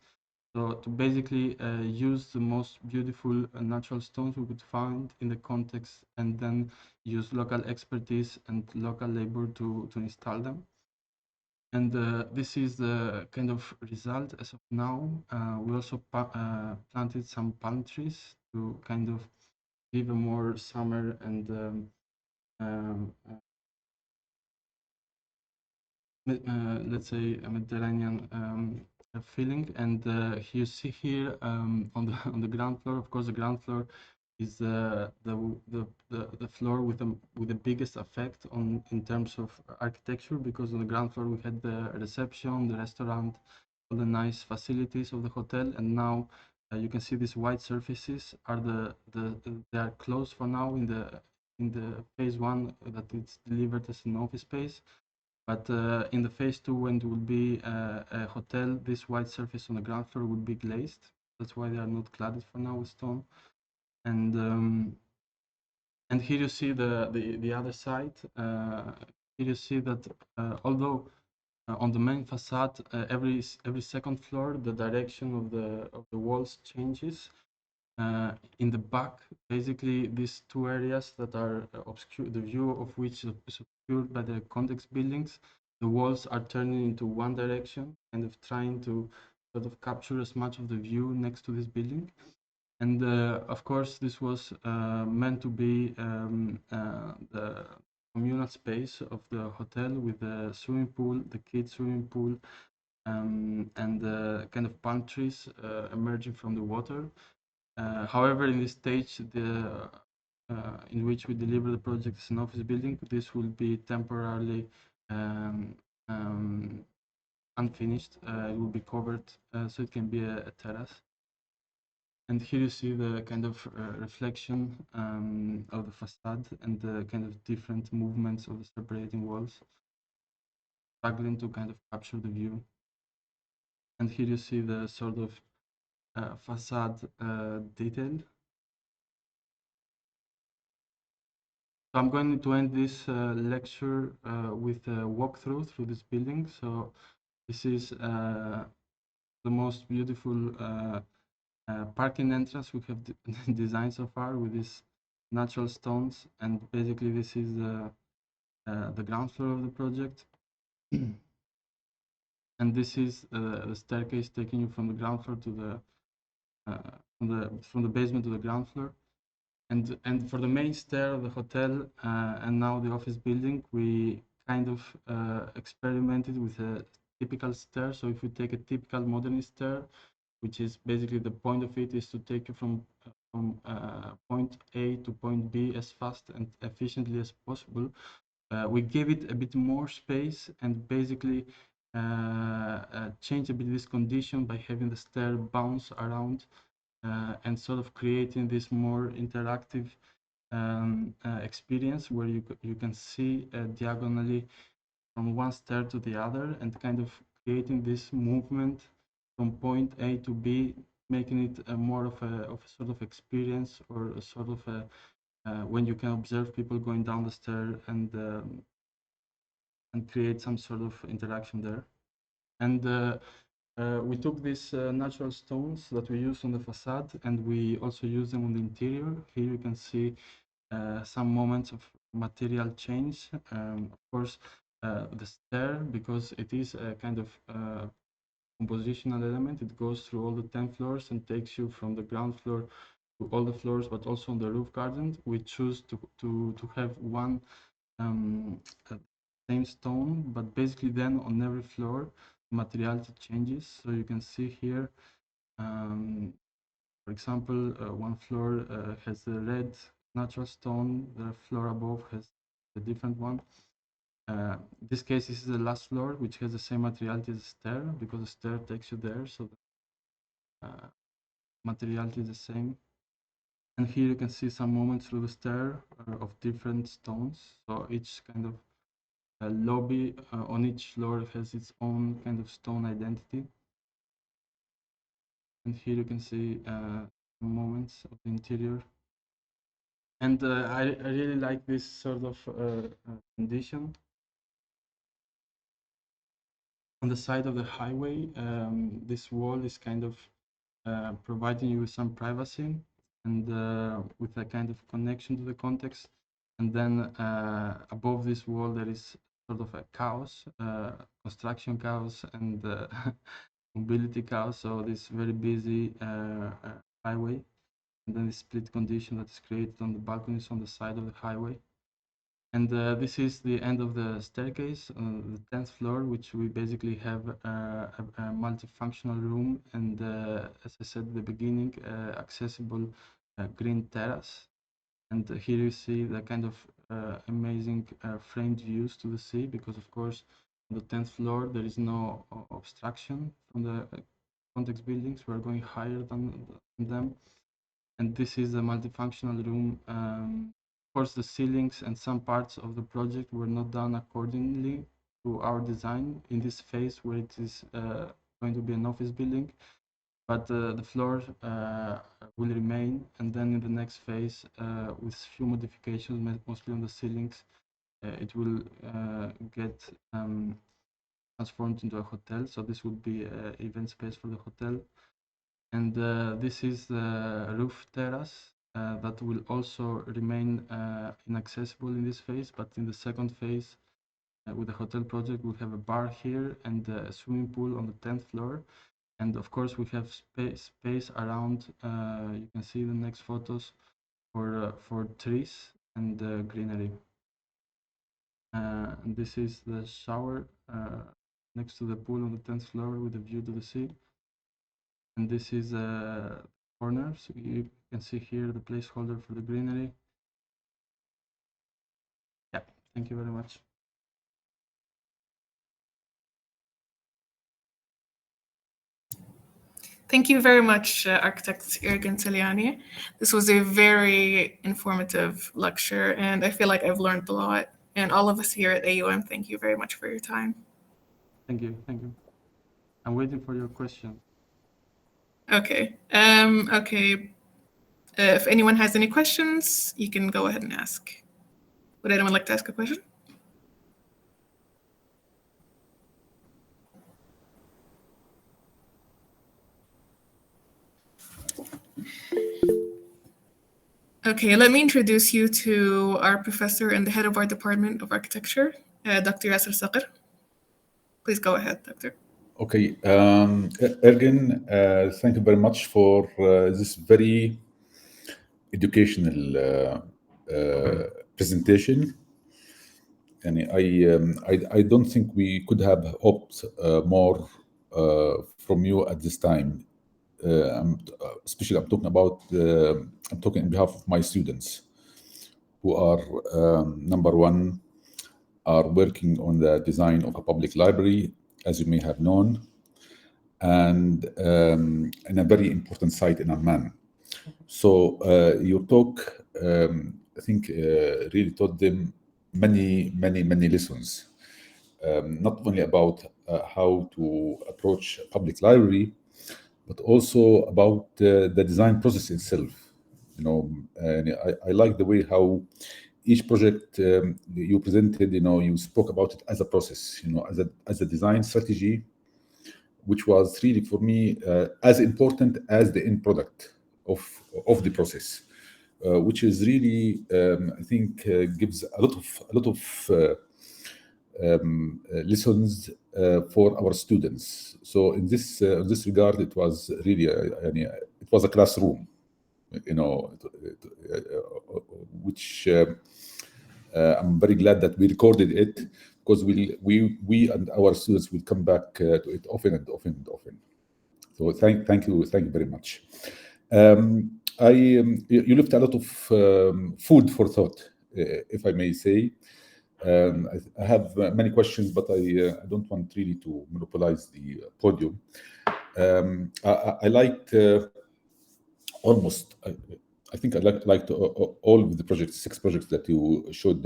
So to basically use the most beautiful natural stones we could find in the context, and then use local expertise and local labor to install them. And this is the kind of result as of now. We also planted some palm trees to kind of give a more summer and um, let's say a Mediterranean feeling. And you see here on the on the ground floor, of course, the ground floor is the floor with the biggest effect on in terms of architecture, because on the ground floor we had the reception, the restaurant, all the nice facilities of the hotel, and now you can see these white surfaces are they are closed for now in the phase one that it's delivered as an office space. But in the phase two, when it will be a hotel, this white surface on the ground floor will be glazed. That's why they are not cladded for now with stone. And here you see the other side. Here you see that although on the main facade, every second floor, the direction of the walls changes. In the back, basically these two areas that are obscured, the view of which is obscured by the convex buildings, the walls are turning into one direction, kind of trying to sort of capture as much of the view next to this building. And of course, this was meant to be the communal space of the hotel with the swimming pool, the kids' swimming pool, and the kind of palm trees emerging from the water. However, in this stage, in which we deliver the project as an office building, this will be temporarily unfinished. It will be covered, so it can be a terrace. And here you see the kind of reflection of the facade and the kind of different movements of the separating walls, struggling to kind of capture the view. And here you see the sort of facade detail. So I'm going to end this lecture with a walkthrough through this building. So this is the most beautiful parking entrance we have designed so far, with these natural stones, and basically this is the ground floor of the project. And this is the staircase taking you from the ground floor to from the basement to the ground floor. And for the main stair of the hotel and now the office building, we kind of experimented with a typical stair. So if we take a typical modernist stair, which is basically the point of it is to take you from point A to point B as fast and efficiently as possible, we gave it a bit more space and basically change a bit this condition by having the stair bounce around and sort of creating this more interactive experience where you can see diagonally from one stair to the other, and kind of creating this movement from point A to B, making it more of a sort of experience, or a sort of when you can observe people going down the stair and create some sort of interaction there. And we took these natural stones that we use on the facade, and we also use them on the interior. Here you can see some moments of material change. Of course, the stair, because it is a kind of compositional element, it goes through all the 10 floors and takes you from the ground floor to all the floors, but also on the roof garden, we choose to have one same stone, but basically then on every floor, materiality changes. So you can see here, for example, one floor has a red natural stone, the floor above has a different one. In this case, this is the last floor, which has the same materiality as the stair, because the stair takes you there, so the materiality is the same. And here you can see some movements through the stair of different stones. So each kind of lobby on each floor has its own kind of stone identity. And here you can see moments of the interior. And I really like this sort of condition. On the side of the highway, this wall is kind of providing you with some privacy and with a kind of connection to the context. And then above this wall, there is sort of a chaos, construction chaos and mobility chaos. So this very busy highway. And then the split condition that is created on the balconies on the side of the highway. And this is the end of the staircase, the 10th floor, which we basically have a multifunctional room. And as I said at the beginning, accessible green terrace. And here you see the kind of amazing framed views to the sea, because of course, on the 10th floor, there is no obstruction from the context buildings. We're going higher than them. And this is a multifunctional room. Of course, the ceilings and some parts of the project were not done accordingly to our design in this phase where it is going to be an office building. But the floor will remain, and then in the next phase, with few modifications, mostly on the ceilings, it will get transformed into a hotel. So this would be an event space for the hotel. And this is the roof terrace that will also remain inaccessible in this phase, but in the second phase, with the hotel project, we'll have a bar here and a swimming pool on the 10th floor. And of course, we have space around, you can see the next photos, for trees and greenery. And this is the shower next to the pool on the 10th floor with a view to the sea. And this is a corner, so you can see here the placeholder for the greenery. Yeah, thank you very much. Thank you very much, Architect Irgen Salianji. This was a very informative lecture, and I feel like I've learned a lot. And all of us here at AUM, thank you very much for your time. Thank you, thank you. I'm waiting for your question. Okay. If anyone has any questions, you can go ahead and ask. Would anyone like to ask a question? Okay, let me introduce you to our professor and the head of our Department of Architecture, Dr. Yasir Sakr. Please go ahead, Doctor. Okay, Irgen, thank you very much for this very educational presentation. And I don't think we could have hoped more from you at this time. Especially, I'm talking about I'm talking on behalf of my students, who are number one, are working on the design of a public library, as you may have known, and in a very important site in Amman. So your talk, I think, really taught them many lessons, not only about how to approach a public library, but also about the design process itself. You know, and I like the way how each project you presented, you know, you spoke about it as a process, you know, as a design strategy, which was really for me as important as the end product of the process, which is really I think gives a lot of lessons for our students. So in this regard, it was really it was a classroom. which I'm very glad that we recorded it, because we and our students will come back to it often and often and often. So thank you very much. You left a lot of food for thought, if I may say. I have many questions, but I don't want really to monopolize the podium. I liked almost, I think I liked all of the projects, 6 projects that you showed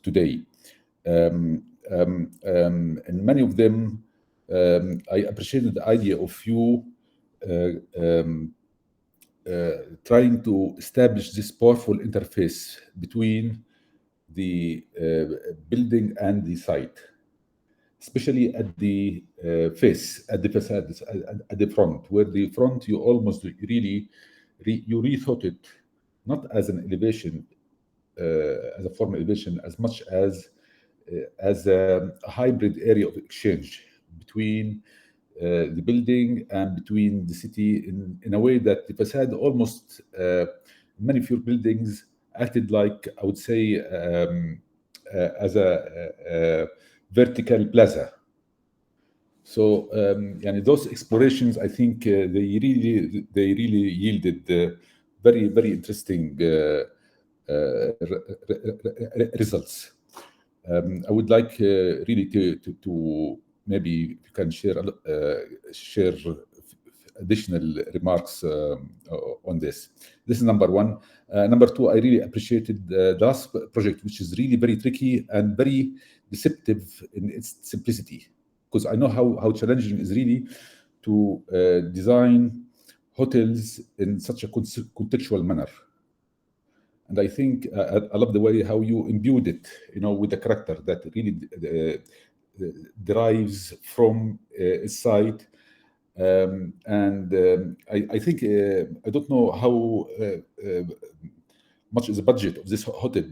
today. And many of them, I appreciated the idea of you trying to establish this powerful interface between the building and the site, especially at the face, at the facade, at the front, where the front you almost really you rethought it, not as an elevation, as a formal elevation, as much as a hybrid area of exchange between the building and between the city, in a way that the facade almost, many of your buildings acted like, I would say, as a vertical plaza. So those explorations, I think they really yielded very, very interesting results. I would like really to maybe you can share additional remarks on this. This is number one. Number two, I really appreciated the last project, which is really very tricky and very deceptive in its simplicity, because I know how challenging it is really to design hotels in such a contextual manner. And I think I love the way how you imbued it, with a character that really derives from its site. I think I don't know how much is the budget of this hotel,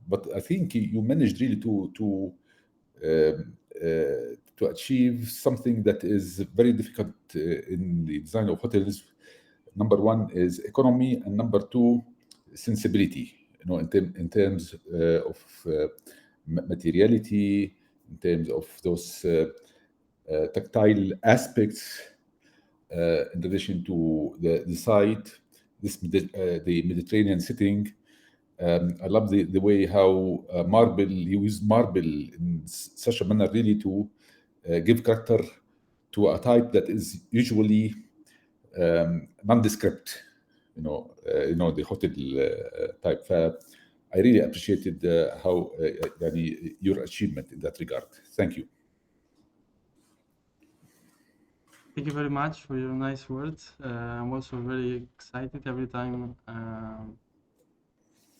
but I think you managed really to achieve something that is very difficult in the design of hotels. Number one is economy, and number two, sensibility. In terms of materiality, in terms of those tactile aspects, in relation to the site, the Mediterranean setting. I love the way how you use marble in such a manner really to give character to a type that is usually nondescript, the hotel type. I really appreciated how your achievement in that regard. Thank you. Thank you very much for your nice words. I'm also very excited every time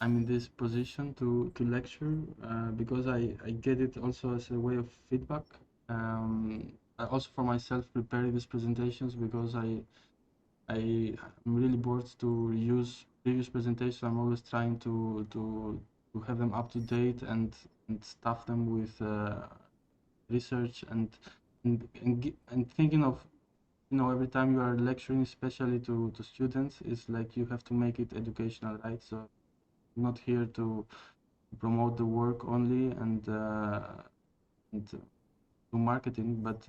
I'm in this position to lecture, because I get it also as a way of feedback. Also for myself preparing these presentations, because I'm really bored to reuse previous presentations. I'm always trying to have them up to date and stuff them with research and thinking of, every time you are lecturing, especially to students, it's like you have to make it educational, right? So I'm not here to promote the work only and do marketing, but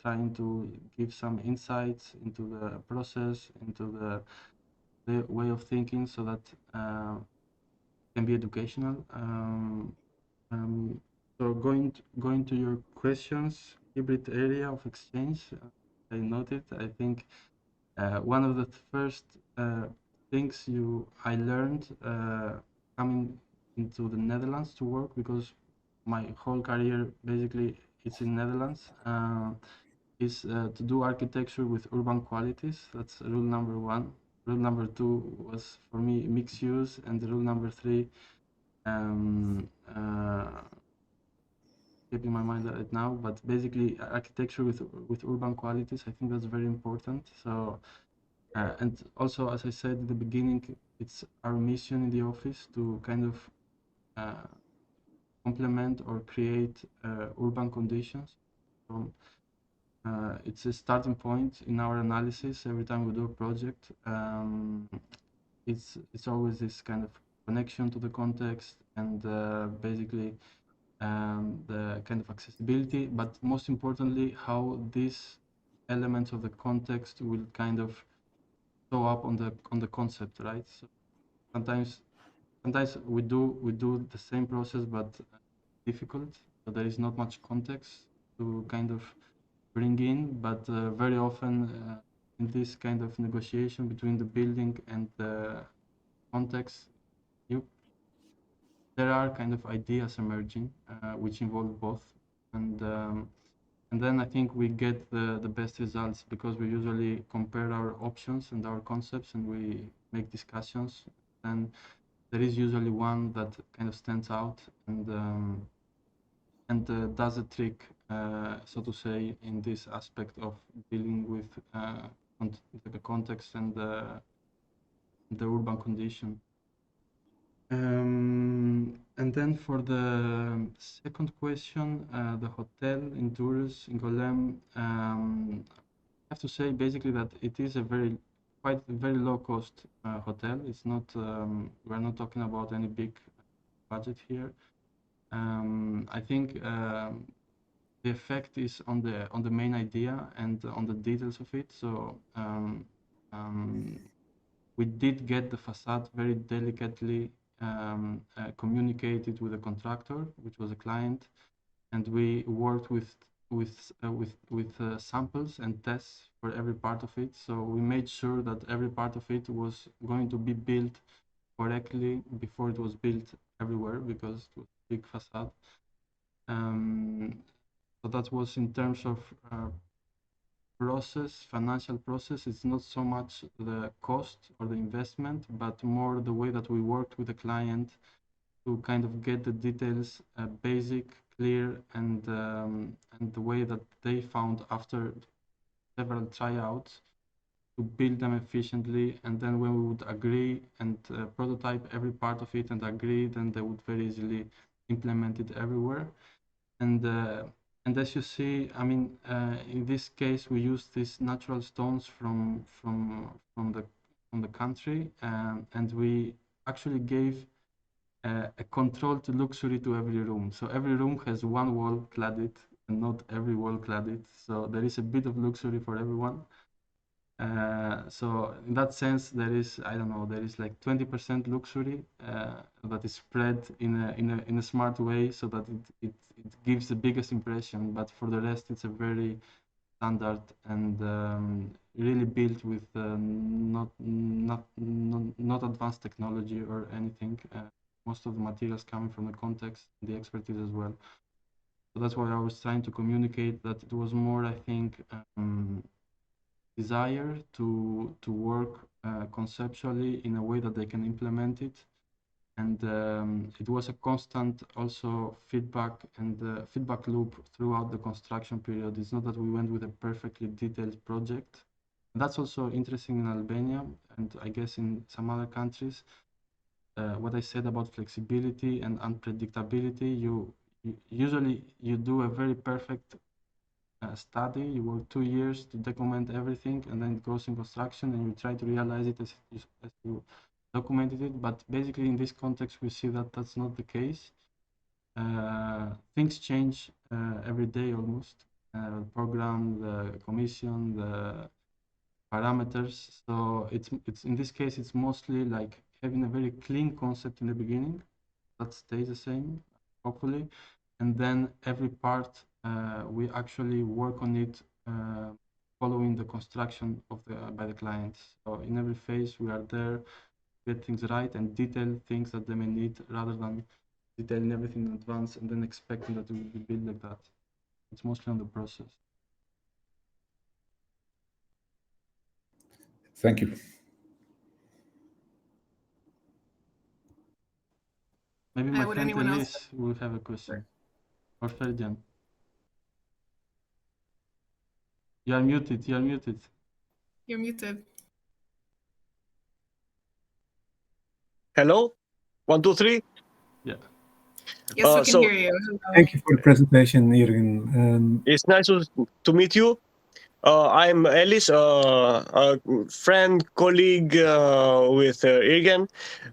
trying to give some insights into the process, into the way of thinking, so that can be educational. So going to your questions, hybrid area of exchange, I noted. I think one of the first things I learned coming into the Netherlands to work, because my whole career basically it's in Netherlands, is to do architecture with urban qualities. That's rule number one. Rule number two was for me mixed use, and rule number three, keeping my mind right now, but basically architecture with urban qualities. I think that's very important. So and also, as I said at the beginning, it's our mission in the office to kind of complement or create urban conditions. So it's a starting point in our analysis every time we do a project. It's always this kind of connection to the context and basically the kind of accessibility, but most importantly, how these elements of the context will kind of show up on the concept, right? So sometimes we do the same process, but difficult. So there is not much context to kind of bring in, but very often in this kind of negotiation between the building and the context, there are kind of ideas emerging which involve both, and then I think we get the best results because we usually compare our options and our concepts and we make discussions, and there is usually one that kind of stands out and does a trick, so to say, in this aspect of dealing with the context and the urban condition. And then for the second question, the hotel in Durrës, in Golem, I have to say basically that it is a very low cost hotel. It's not, we're not talking about any big budget here. I think the effect is on the main idea and on the details of it. So we did get the facade very delicately communicated with the contractor, which was a client, and we worked with samples and tests for every part of it. So we made sure that every part of it was going to be built correctly before it was built everywhere, because it was a big facade. So that was in terms of financial process. It's not so much the cost or the investment, but more the way that we worked with the client to kind of get the details basic, clear, and the way that they found after several tryouts to build them efficiently. And then when we would agree and prototype every part of it and agree, then they would very easily implement it everywhere. And as you see, I mean, in this case, we use these natural stones from the country, and we actually gave a controlled luxury to every room. So every room has one wall cladded, and not every wall cladded. So there is a bit of luxury for everyone. So in that sense, there is, I don't know, there is like 20% luxury that is spread in a smart way, so that it gives the biggest impression. But for the rest, it's a very standard and really built with not advanced technology or anything. Most of the materials coming from the context, the expertise as well. So that's why I was trying to communicate that it was more, I think, desire to work conceptually in a way that they can implement it, and it was a constant also feedback and feedback loop throughout the construction period. It's not that we went with a perfectly detailed project. And that's also interesting in Albania, and I guess in some other countries. What I said about flexibility and unpredictability, you usually do a very perfect study. You work 2 years to document everything, and then it goes in construction, and you try to realize it as you documented it. But basically, in this context, we see that that's not the case. Things change every day almost. Program, the commission, the parameters. So it's in this case, it's mostly like having a very clean concept in the beginning that stays the same, hopefully, and then every part we actually work on it following the construction of by the clients. So in every phase we are there, get things right and detail things that they may need, rather than detailing everything in advance and then expecting that it will be built like that. It's mostly on the process. Thank you. Maybe my friend Elise will have a question. Or Ferdian. You are muted. You are muted. You're muted. Hello? 1, 2, 3? Yeah. Yes, we can hear you. Thank you for the presentation, Irgen. It's nice to meet you. I'm Alice, a friend, colleague with Irgen.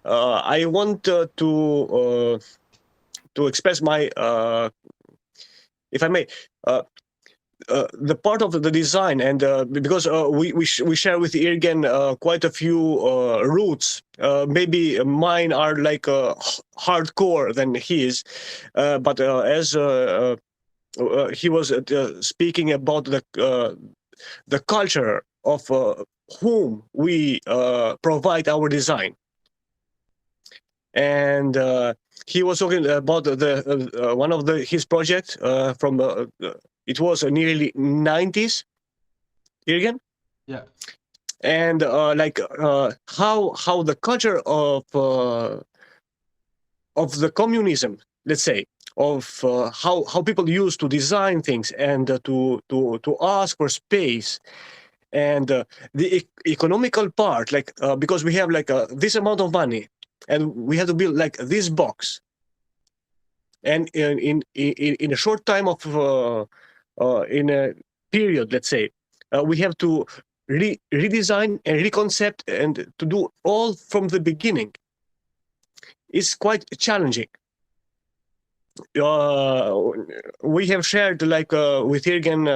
I want to express my, if I may, the part of the design, and because we share with Irgen quite a few roots. Maybe mine are like hardcore than his, but as he was speaking about the culture of whom we provide our design, and he was talking about the one of his projects from it was nearly 90s, Irgen, Yeah. and how the culture of the communism, let's say, of how people used to design things and to ask for space, and the economical part, like because we have like this amount of money and we have to build like this box, and in a short time of in a period, let's say, we have to redesign and reconcept and to do all from the beginning. It's quite challenging. We have shared like with Irgen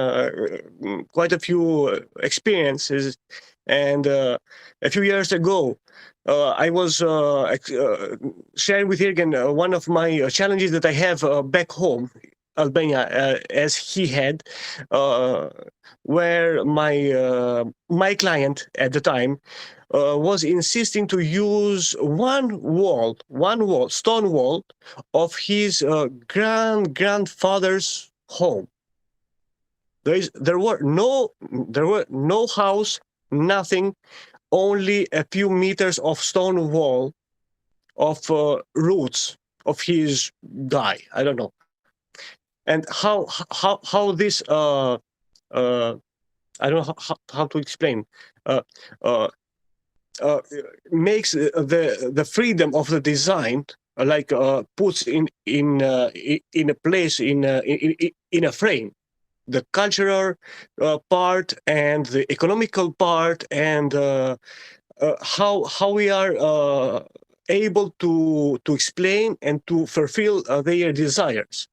quite a few experiences, and a few years ago I was sharing with Irgen one of my challenges that I have back home, Albania, as he had, where my client at the time was insisting to use stone wall of his grandfather's home. There were no house, nothing, only a few meters of stone wall of roots of his guy. I don't know, and how this I don't know how to explain. Uh, uh, Makes the freedom of the design like puts in a place in a frame the cultural part and the economical part, and how we are able to explain and to fulfill their desires.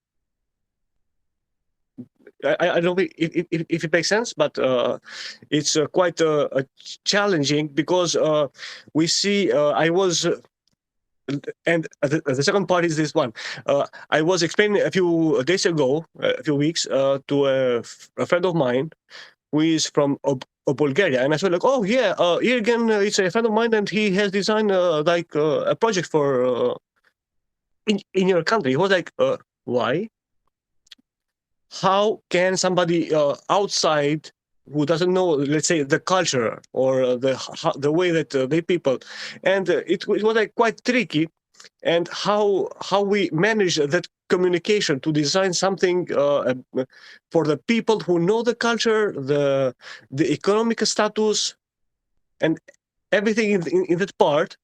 I don't know if it makes sense, but it's quite challenging because we see I was and the second part is this one. I was explaining a few days ago, a few weeks, to a friend of mine who is from Bulgaria, and I said like, oh yeah, Irgen is a friend of mine, and he has designed like a project for in your country. He was like, why? How can somebody outside who doesn't know, let's say, the culture or the way that they people, and it was like quite tricky, and how we manage that communication to design something for the people who know the culture, the economic status, and everything in that part.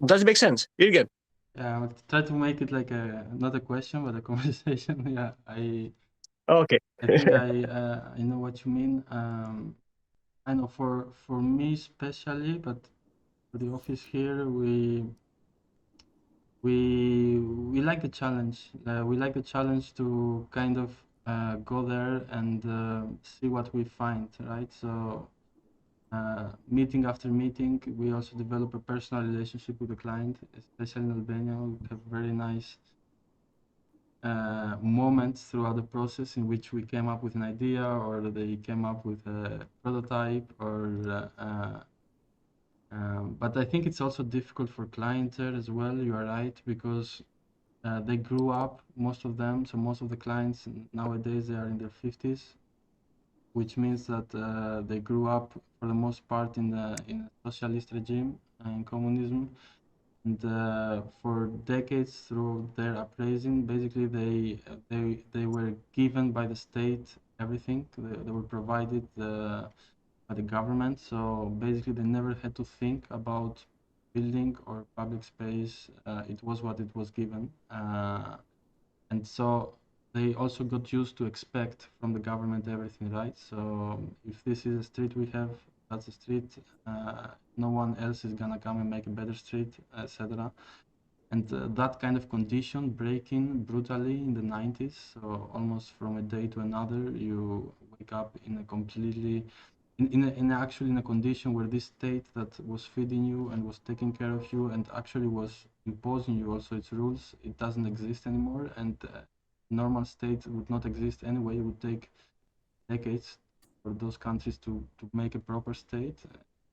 Does it make sense? Irgen? Yeah, I would try to make it like not a question but a conversation. Yeah, Okay. I think I know what you mean. I know for me especially, but for the office here, we like the challenge. We like the challenge to kind of go there and see what we find, right? So meeting after meeting, we also develop a personal relationship with the client, especially in Albania. We have very nice moments throughout the process in which we came up with an idea, or they came up with a prototype, or but I think it's also difficult for clients there as well. You are right, because they grew up, most of them. So most of the clients nowadays, they are in their 50s, which means that they grew up for the most part in a socialist regime, in communism. And for decades, through their uprising, basically they were given by the state everything. They were provided by the government. So basically, they never had to think about building or public space. It was what it was given, and so they also got used to expect from the government everything, right? So if this is a street we have, that's a street. No one else is gonna come and make a better street, etc. And that kind of condition breaking brutally in the 90s, so almost from a day to another, you wake up in a completely, actually in a condition where this state that was feeding you and was taking care of you and actually was imposing you also its rules, it doesn't exist anymore. And normal state would not exist anyway. It would take decades for those countries to make a proper state.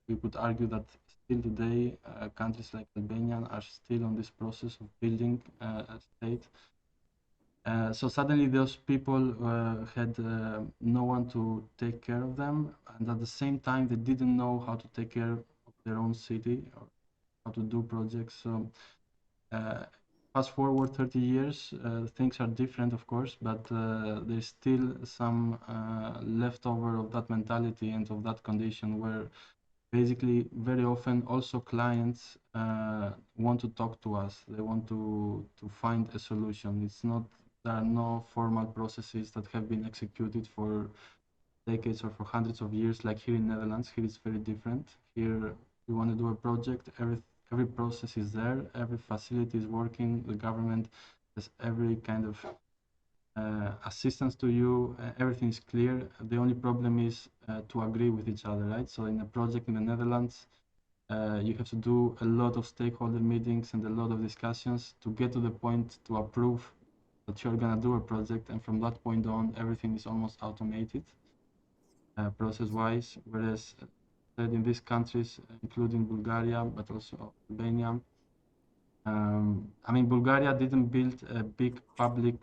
We could argue that still today, countries like Albania are still on this process of building a state. So suddenly those people had no one to take care of them, and at the same time they didn't know how to take care of their own city or how to do projects. So fast forward 30 years, things are different, of course, but there's still some leftover of that mentality and of that condition where basically very often also clients want to talk to us. They want to find a solution. It's not, there are no formal processes that have been executed for decades or for hundreds of years like here in Netherlands. Here it's very different. Here you want to do a project, every process is there, every facility is working, the government has every kind of assistance to you, everything is clear. The only problem is to agree with each other, right? So in a project in the Netherlands, you have to do a lot of stakeholder meetings and a lot of discussions to get to the point to approve that you're gonna do a project, and from that point on, everything is almost automated process-wise, whereas in these countries, including Bulgaria, but also Albania, I mean, Bulgaria didn't build a big public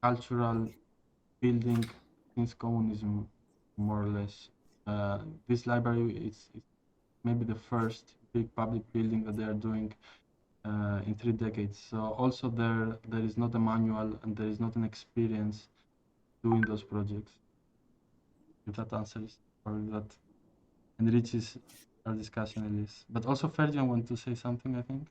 cultural building since communism, more or less. This library is maybe the first big public building that they are doing in 3 decades. So also there is not a manual and there is not an experience doing those projects. If that answers or if that enriches our discussion at least. But also Ferdian want to say something, I think.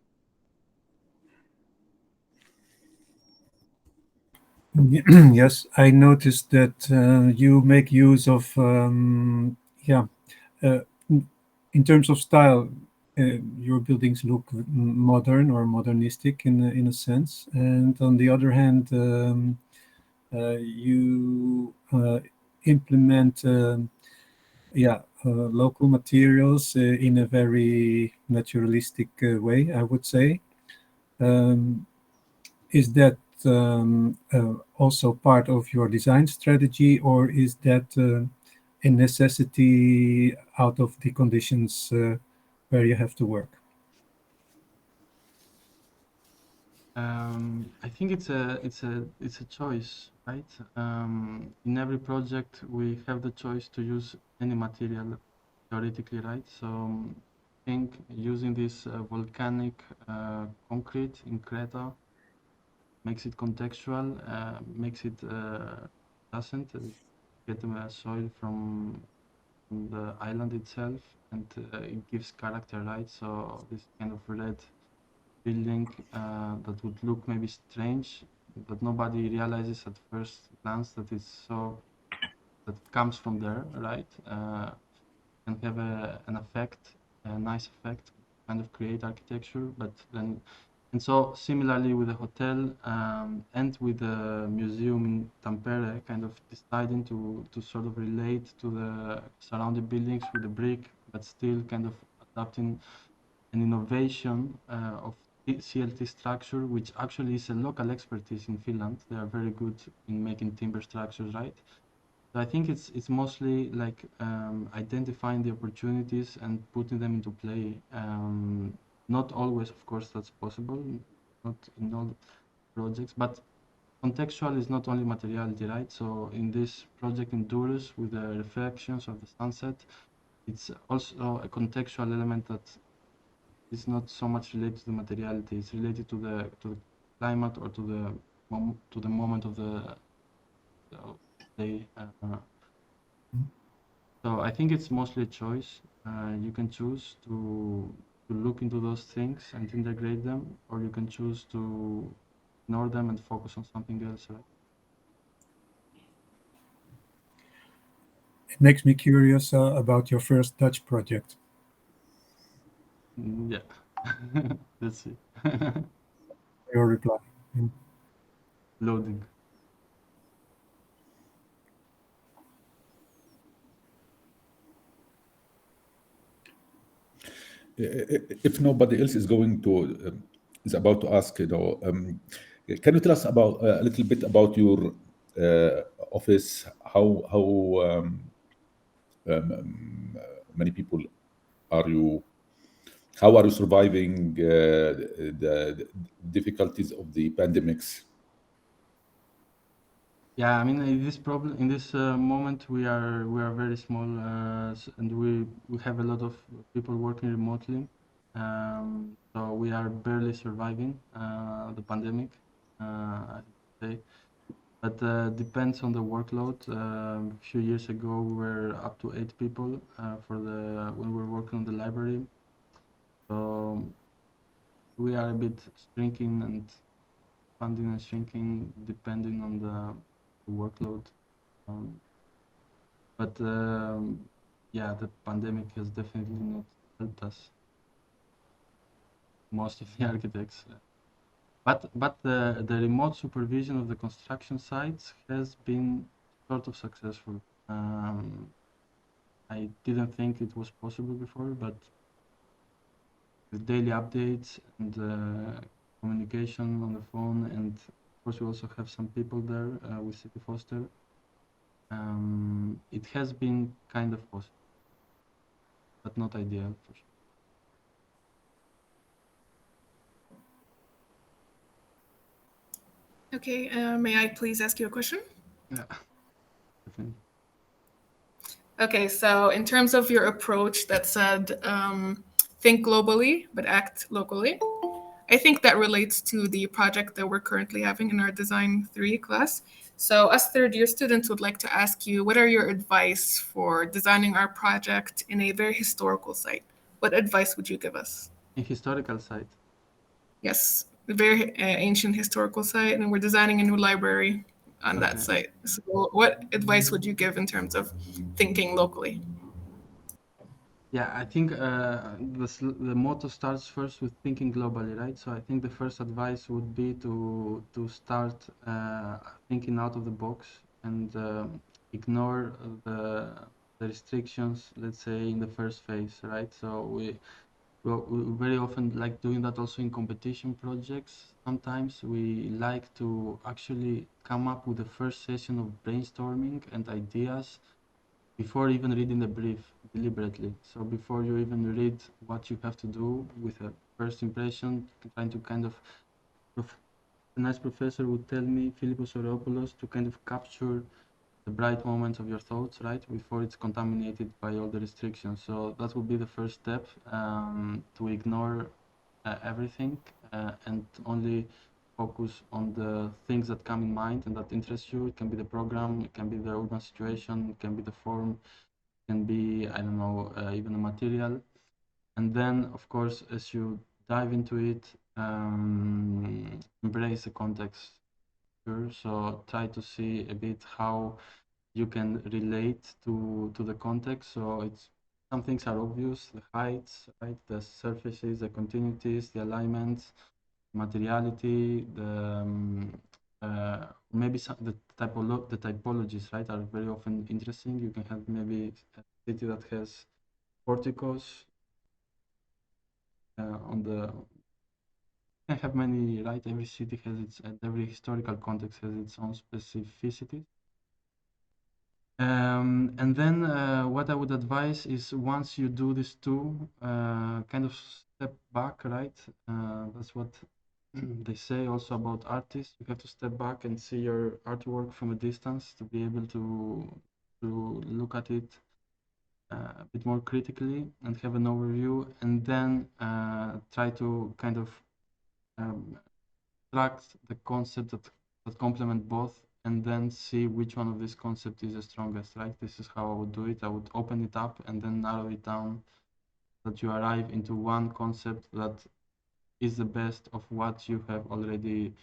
Yes, I noticed that you make use of, in terms of style, your buildings look modern or modernistic in a sense, and on the other hand, you implement, local materials in a very naturalistic way, I would say. Is that also part of your design strategy, or is that a necessity out of the conditions where you have to work? I think it's a choice, right? In every project, we have the choice to use any material, theoretically, right? So I think using this volcanic concrete in Creta makes it contextual, makes it doesn't get the soil from the island itself, and it gives character, right? So this kind of red building that would look maybe strange, but nobody realizes at first glance that it's so, that comes from there, right? Can have an effect, a nice effect, kind of create architecture, but then, and so similarly with the hotel and with the museum in Tampere, kind of deciding to sort of relate to the surrounding buildings with the brick, but still kind of adapting an innovation of CLT structure, which actually is a local expertise in Finland. They are very good in making timber structures, right? So I think it's mostly like identifying the opportunities and putting them into play. Not always, of course, that's possible, not in all projects, but contextual is not only materiality, right? So in this project in Durrës with the reflections of the sunset, it's also a contextual element that is not so much related to the materiality. It's related to the climate or to the moment of the day. So I think it's mostly a choice. You can choose to look into those things and integrate them, or you can choose to ignore them and focus on something else, right? It makes me curious about your first Dutch project. Yeah. Let's see. Your reply. Loading. If nobody else is going to is about to ask, can you tell us about a little bit about your office? How many people are you? How are you surviving the difficulties of the pandemics? Yeah, I mean, in this moment, we are very small, and we have a lot of people working remotely. So we are barely surviving the pandemic, I would say. But depends on the workload. A few years ago, we were up to 8 people when we were working on the library. So we are a bit shrinking and expanding and shrinking depending on the workload. But yeah, the pandemic has definitely not helped us, most of the architects. But the remote supervision of the construction sites has been sort of successful. I didn't think it was possible before, but with daily updates and communication on the phone, and of course we also have some people there with Cityförster. It has been kind of possible, but not ideal for sure. Okay, may I please ask you a question? Yeah, definitely. Okay, so in terms of your approach that said think globally but act locally, I think that relates to the project that we're currently having in our Design 3 class. So us third-year students would like to ask you, what are your advice for designing our project in a very historical site? What advice would you give us? A historical site. Yes, a very ancient historical site, and we're designing a new library on that Okay. site. So what advice would you give in terms of thinking locally? Yeah, I think the motto starts first with thinking globally, right? So I think the first advice would be to start thinking out of the box and ignore the restrictions, let's say, in the first phase, right? So we very often like doing that also in competition projects. Sometimes we like to actually come up with the first session of brainstorming and ideas before even reading the brief deliberately. So before you even read what you have to do with a first impression, trying to kind of, a nice professor would tell me, Philippos Oropoulos, to kind of capture the bright moments of your thoughts, right, before it's contaminated by all the restrictions. So that would be the first step, to ignore everything and only focus on the things that come in mind and that interest you. It can be the program, it can be the urban situation, it can be the form, it can be, I don't know, even a material. And then, of course, as you dive into it, embrace the context. Sure. So try to see a bit how you can relate to the context. So it's some things are obvious, the heights, right, the surfaces, the continuities, the alignments, materiality, maybe the typologies, right, are very often interesting. You can have maybe a city that has porticos on the. Can have many, right? Every city has its, and every historical context has its own specificity. And then what I would advise is once you do this too, kind of step back, right? That's what they say also about artists. You have to step back and see your artwork from a distance to be able to look at it a bit more critically and have an overview, and then try to kind of track the concept that complement both, and then see which one of these concepts is the strongest, right? This is how I would do it. I would open it up and then narrow it down, that you arrive into one concept that is the best of what you have already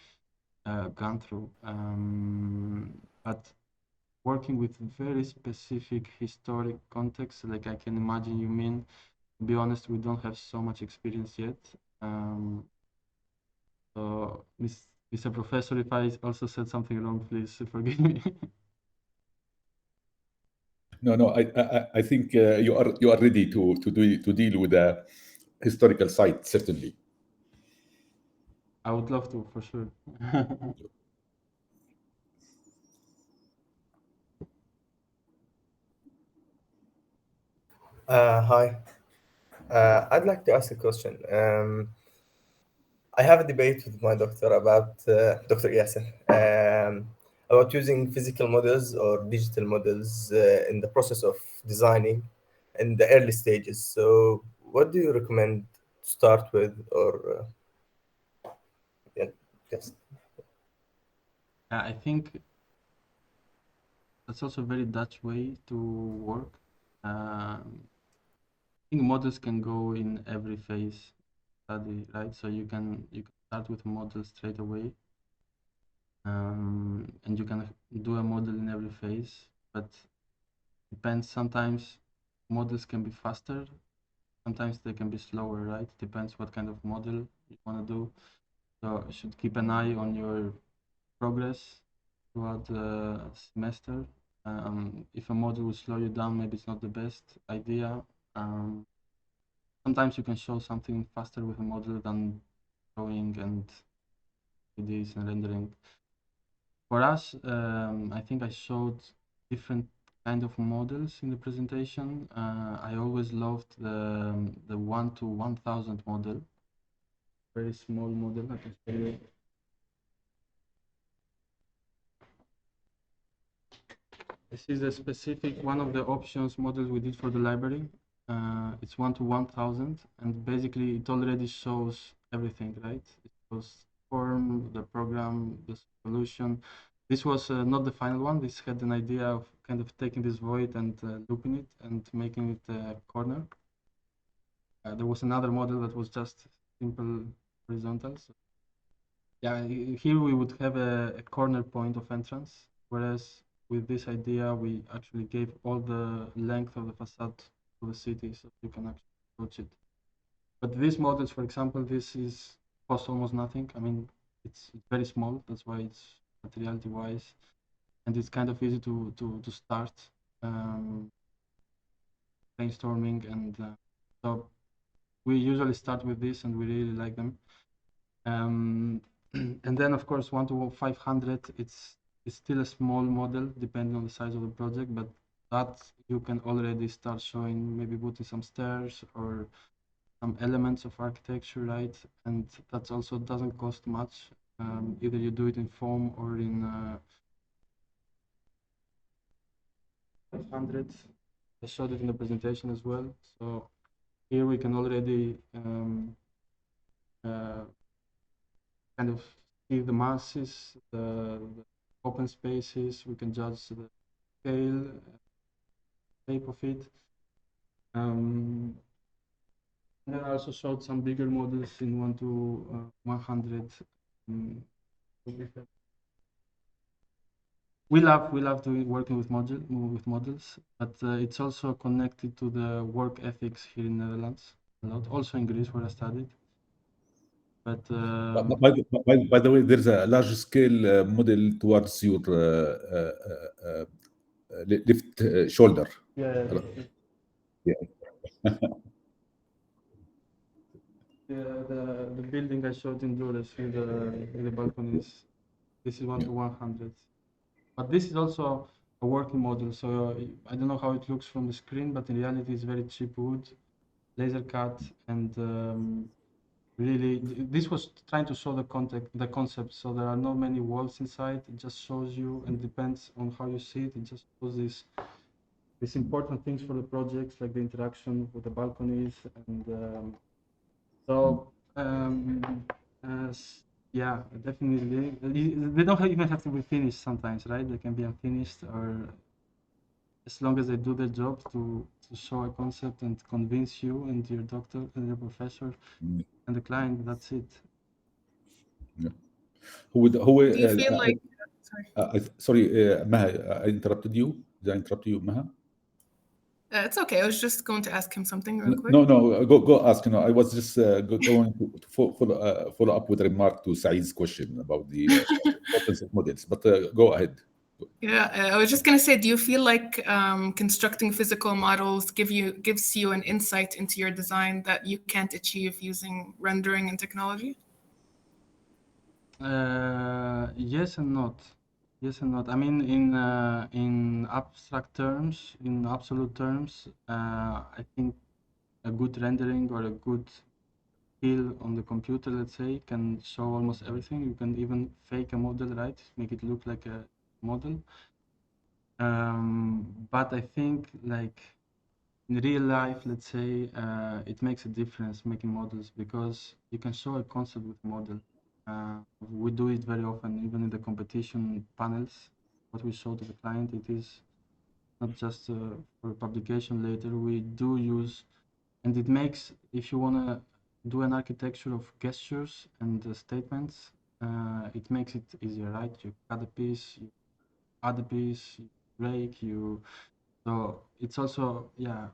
gone through. But working with very specific historic context, like I can imagine you mean, to be honest, we don't have so much experience yet. So, Mr. Professor, if I also said something wrong, please forgive me. No. I think you are ready to deal with a historical site, certainly. I would love to, for sure. Hi. I'd like to ask a question. I have a debate with my doctor about Dr. Yasir about using physical models or digital models in the process of designing in the early stages. So, what do you recommend to start with, or yeah, yes? I think that's also a very Dutch way to work. I think models can go in every phase study, right? So you can start with a model straight away, and you can do a model in every phase. But depends. Sometimes models can be faster, sometimes they can be slower, right? Depends what kind of model you want to do. So you should keep an eye on your progress throughout the semester. If a model will slow you down, maybe it's not the best idea. Sometimes you can show something faster with a model than showing and 3Ds and rendering. For us, I think I showed different kind of models in the presentation. I always loved the 1 to 1000 model. Very small model, I can show you. This is a specific one of the options models we did for the library. It's 1 to 1000, and basically it already shows everything, right? It shows form, the program, the solution. This was not the final one. This had an idea of kind of taking this void and looping it and making it a corner. There was another model that was just simple horizontals. Yeah, here we would have a corner point of entrance, whereas with this idea, we actually gave all the length of the facade to the city, so you can actually approach it. But these models, for example, this is cost almost nothing. I mean, it's very small. That's why it's materiality-wise, and it's kind of easy to start brainstorming. And so we usually start with this, and we really like them. And then, of course, 1 to 500, it's still a small model depending on the size of the project, but that you can already start showing, maybe putting some stairs or some elements of architecture, right? And that also doesn't cost much. Either you do it in foam or in 500. I showed it in the presentation as well. So here we can already kind of see the masses, the open spaces. We can judge the scale, shape of it. And then I also showed some bigger models in 1 to 100. We love doing working with models, but it's also connected to the work ethics here in Netherlands a lot. Also in Greece, where I studied. But by the way, there's a large scale model towards your left shoulder. yeah. Yeah. The building I showed in Durrës with the balconies. This is 1 to 100. But this is also a working model, so I don't know how it looks from the screen, but in reality it's very cheap wood, laser cut, and really this was trying to show the concept. So there are not many walls inside. It just shows you, and depends on how you see it. It just shows these important things for the projects, like the interaction with the balconies, and yeah, definitely. They don't even have to be finished sometimes, right? They can be unfinished, or as long as they do their job to show a concept and convince you and your doctor and your professor and the client, that's it. Yeah. Who Do you feel like, sorry. sorry, Maha, I interrupted you. Did I interrupt you, Maha? It's okay. I was just going to ask him something real quick. No, go ask. I was just going to follow up with a remark to Saeed's question about the importance of models. But go ahead. Yeah, I was just going to say, do you feel like constructing physical models gives you an insight into your design that you can't achieve using rendering and technology? Yes and not. Yes and not. I mean, in abstract terms, in absolute terms, I think a good rendering or a good feel on the computer, let's say, can show almost everything. You can even fake a model, right? Make it look like a model. But I think, like, in real life, let's say, it makes a difference making models because you can show a concept with a model. We do it very often, even in the competition panels. What we show to the client, it is not just for publication later. We do use, and it makes, if you want to do an architecture of gestures and statements, it makes it easier, right? You cut a piece, you add a piece, you break, so it's also, yeah,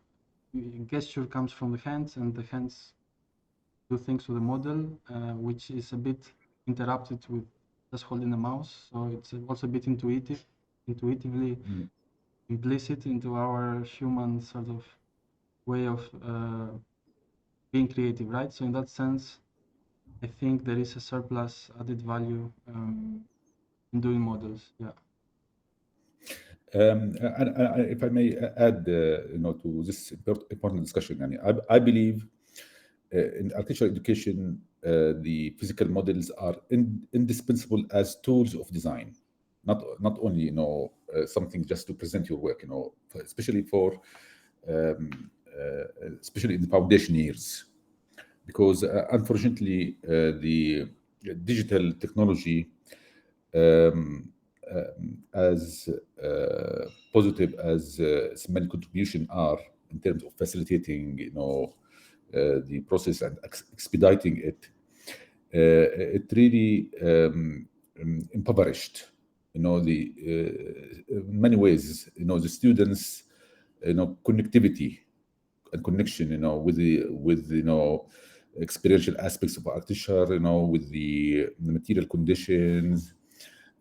gesture comes from the hands, and the hands do things to the model, which is a bit interrupted with just holding a mouse. So it's also a bit intuitively implicit into our human sort of way of being creative, right? So in that sense, I think there is a surplus added value in doing models. Yeah. And if I may add, to this important discussion, I believe in architectural education, the physical models are indispensable as tools of design, not only something just to present your work, especially especially in the foundation years, because unfortunately the digital technology, as positive as its many contributions are in terms of facilitating, the process and expediting it, it really impoverished, the in many ways, the students, connectivity and connection, with experiential aspects of architecture, with the material conditions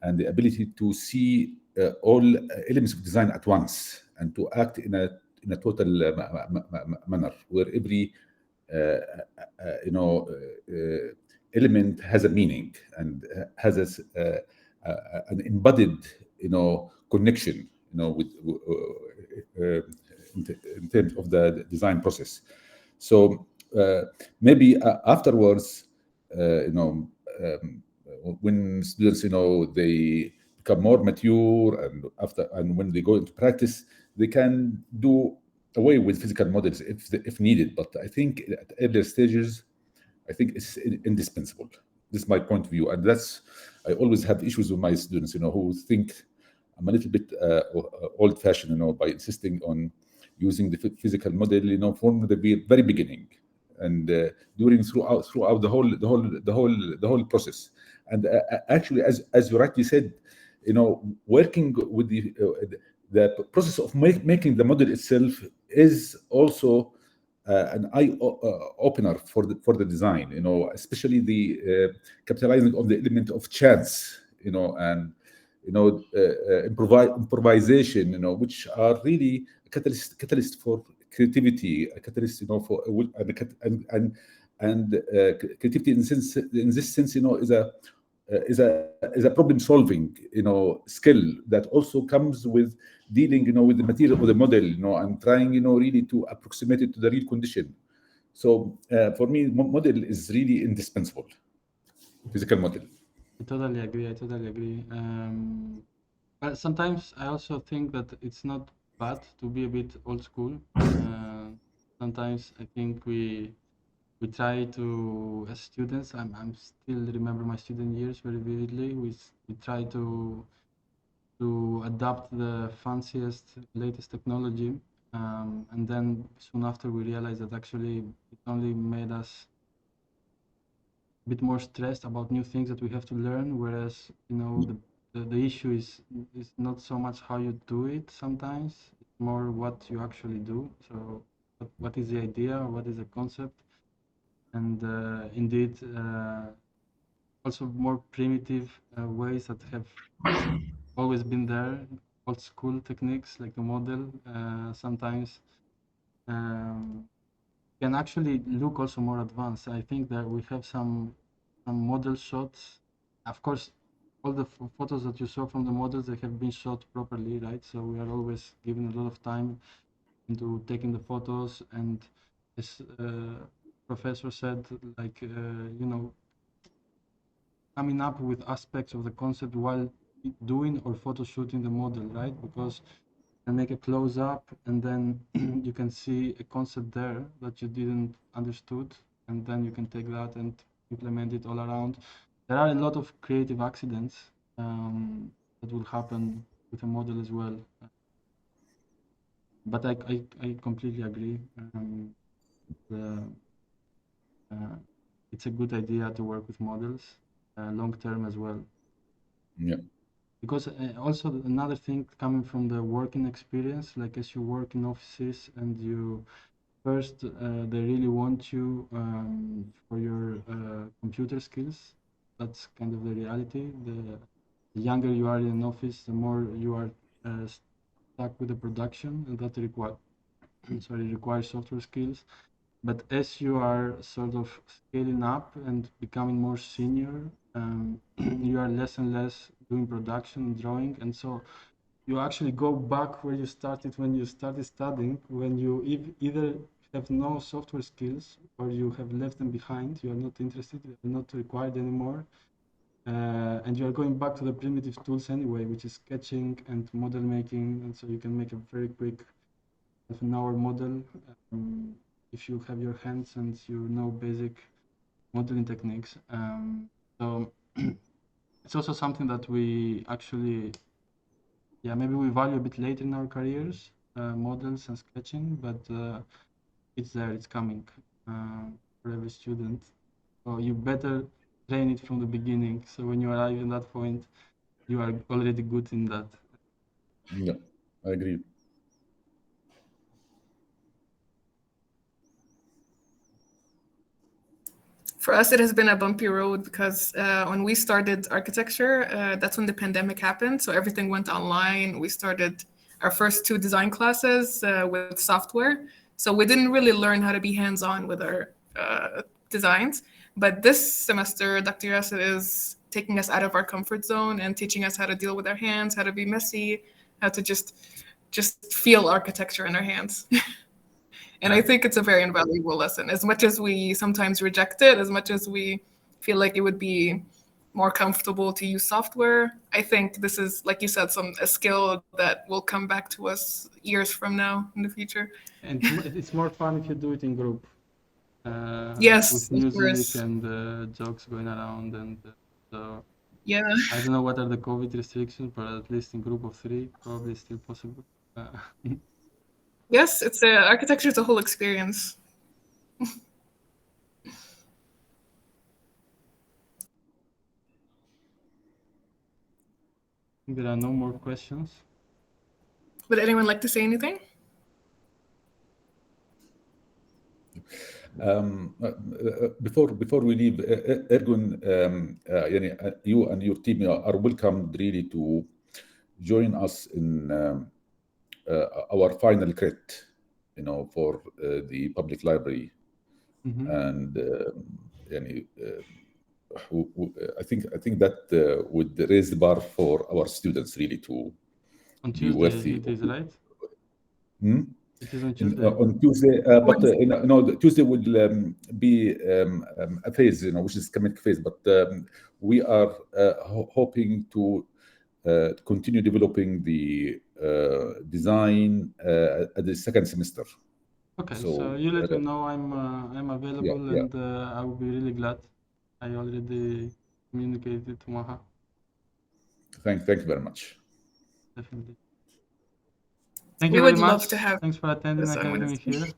and the ability to see all elements of design at once and to act in a total manner where every element has a meaning and has an embodied connection with in terms of the design process. So maybe afterwards, when students, they become more mature, and when they go into practice, they can do away with physical models if needed. But I think at earlier stages, I think it's indispensable. This is my point of view, and I always have issues with my students, who think I'm a little bit old-fashioned, by insisting on using the physical model, from the very beginning and throughout the whole process. And actually, as you rightly said, working with the process of making the model itself is also an eye opener for the design, especially the capitalizing on the element of chance, and improvisation, which are really a catalyst for creativity, a catalyst, for and creativity in this sense, is a problem solving, skill that also comes with dealing, with the material of the model, and trying, really to approximate it to the real condition. So for me, model is really indispensable. Physical model. I totally agree. But sometimes I also think that it's not bad to be a bit old school. Sometimes I think we try to, as students, I'm still remember my student years very vividly. We try to adapt the fanciest, latest technology, and then soon after we realized that actually it only made us bit more stressed about new things that we have to learn, whereas the issue is not so much how you do it sometimes, it's more what you actually do. So what is the idea, what is the concept, and indeed also more primitive ways that have always been there, old school techniques like the model sometimes can actually look also more advanced. I think that we have some model shots. Of course, all the photos that you saw from the models, they have been shot properly, right? So we are always given a lot of time into taking the photos, and as professor said, like coming up with aspects of the concept while doing or photo shooting the model, right? Because and make a close up, and then you can see a concept there that you didn't understood, and then you can take that and implement it all around. There are a lot of creative accidents that will happen with a model as well. But I completely agree. It's a good idea to work with models long term as well. Yeah. Because also another thing coming from the working experience, like as you work in offices and you first they really want you for your computer skills. That's kind of the reality. The younger you are in an office, the more you are stuck with the production, and that requires software skills. But as you are sort of scaling up and becoming more senior, you are less and less doing production, drawing, and so you actually go back where you started when you started studying, when you either have no software skills or you have left them behind, you are not interested, you are not required anymore, and you are going back to the primitive tools anyway, which is sketching and model making, and so you can make a very quick half-an-hour model if you have your hands and you know basic modeling techniques. So it's also something that we actually, maybe we value a bit later in our careers, models and sketching, but it's there, it's coming for every student. So you better train it from the beginning. So when you arrive in that point, you are already good in that. Yeah, I agree. For us, it has been a bumpy road because when we started architecture, that's when the pandemic happened. So everything went online. We started our first 2 design classes with software. So we didn't really learn how to be hands-on with our designs. But this semester, Dr. Yasir is taking us out of our comfort zone and teaching us how to deal with our hands, how to be messy, how to just feel architecture in our hands. And I think it's a very invaluable lesson. As much as we sometimes reject it, as much as we feel like it would be more comfortable to use software, I think this is, like you said, a skill that will come back to us years from now in the future. And it's more fun if you do it in group. Yes, with of music course. and jokes going around, and so Yeah. I don't know what are the COVID restrictions, but at least in group of 3, probably still possible. Yes, it's architecture is a whole experience. There are no more questions. Would anyone like to say anything? Before we leave, Ergun, you and your team are welcome really to join us in our final crit, for the public library, and I think that would raise the bar for our students really to On be Tuesday, worthy. it is, right? It is on Tuesday. On Tuesday, but Tuesday will be a phase, which is coming phase. But we are hoping to continue developing the design at the second semester. Okay, so you let me know. I'm available, yeah. and I will be really glad. I already communicated to Maha. Thank you very much. Definitely. Thank We you very would much. love to have Thanks for attending this on Academy Wednesday. here.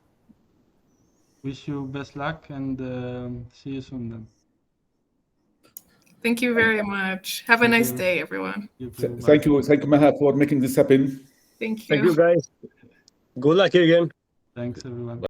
Wish you best luck, and see you soon then. Thank you very much. Have a Thank nice you. day, everyone. You too. Bye. Thank you, Maha, for making this happen. Thank Thank you, guys. Good luck again. Thanks, everyone.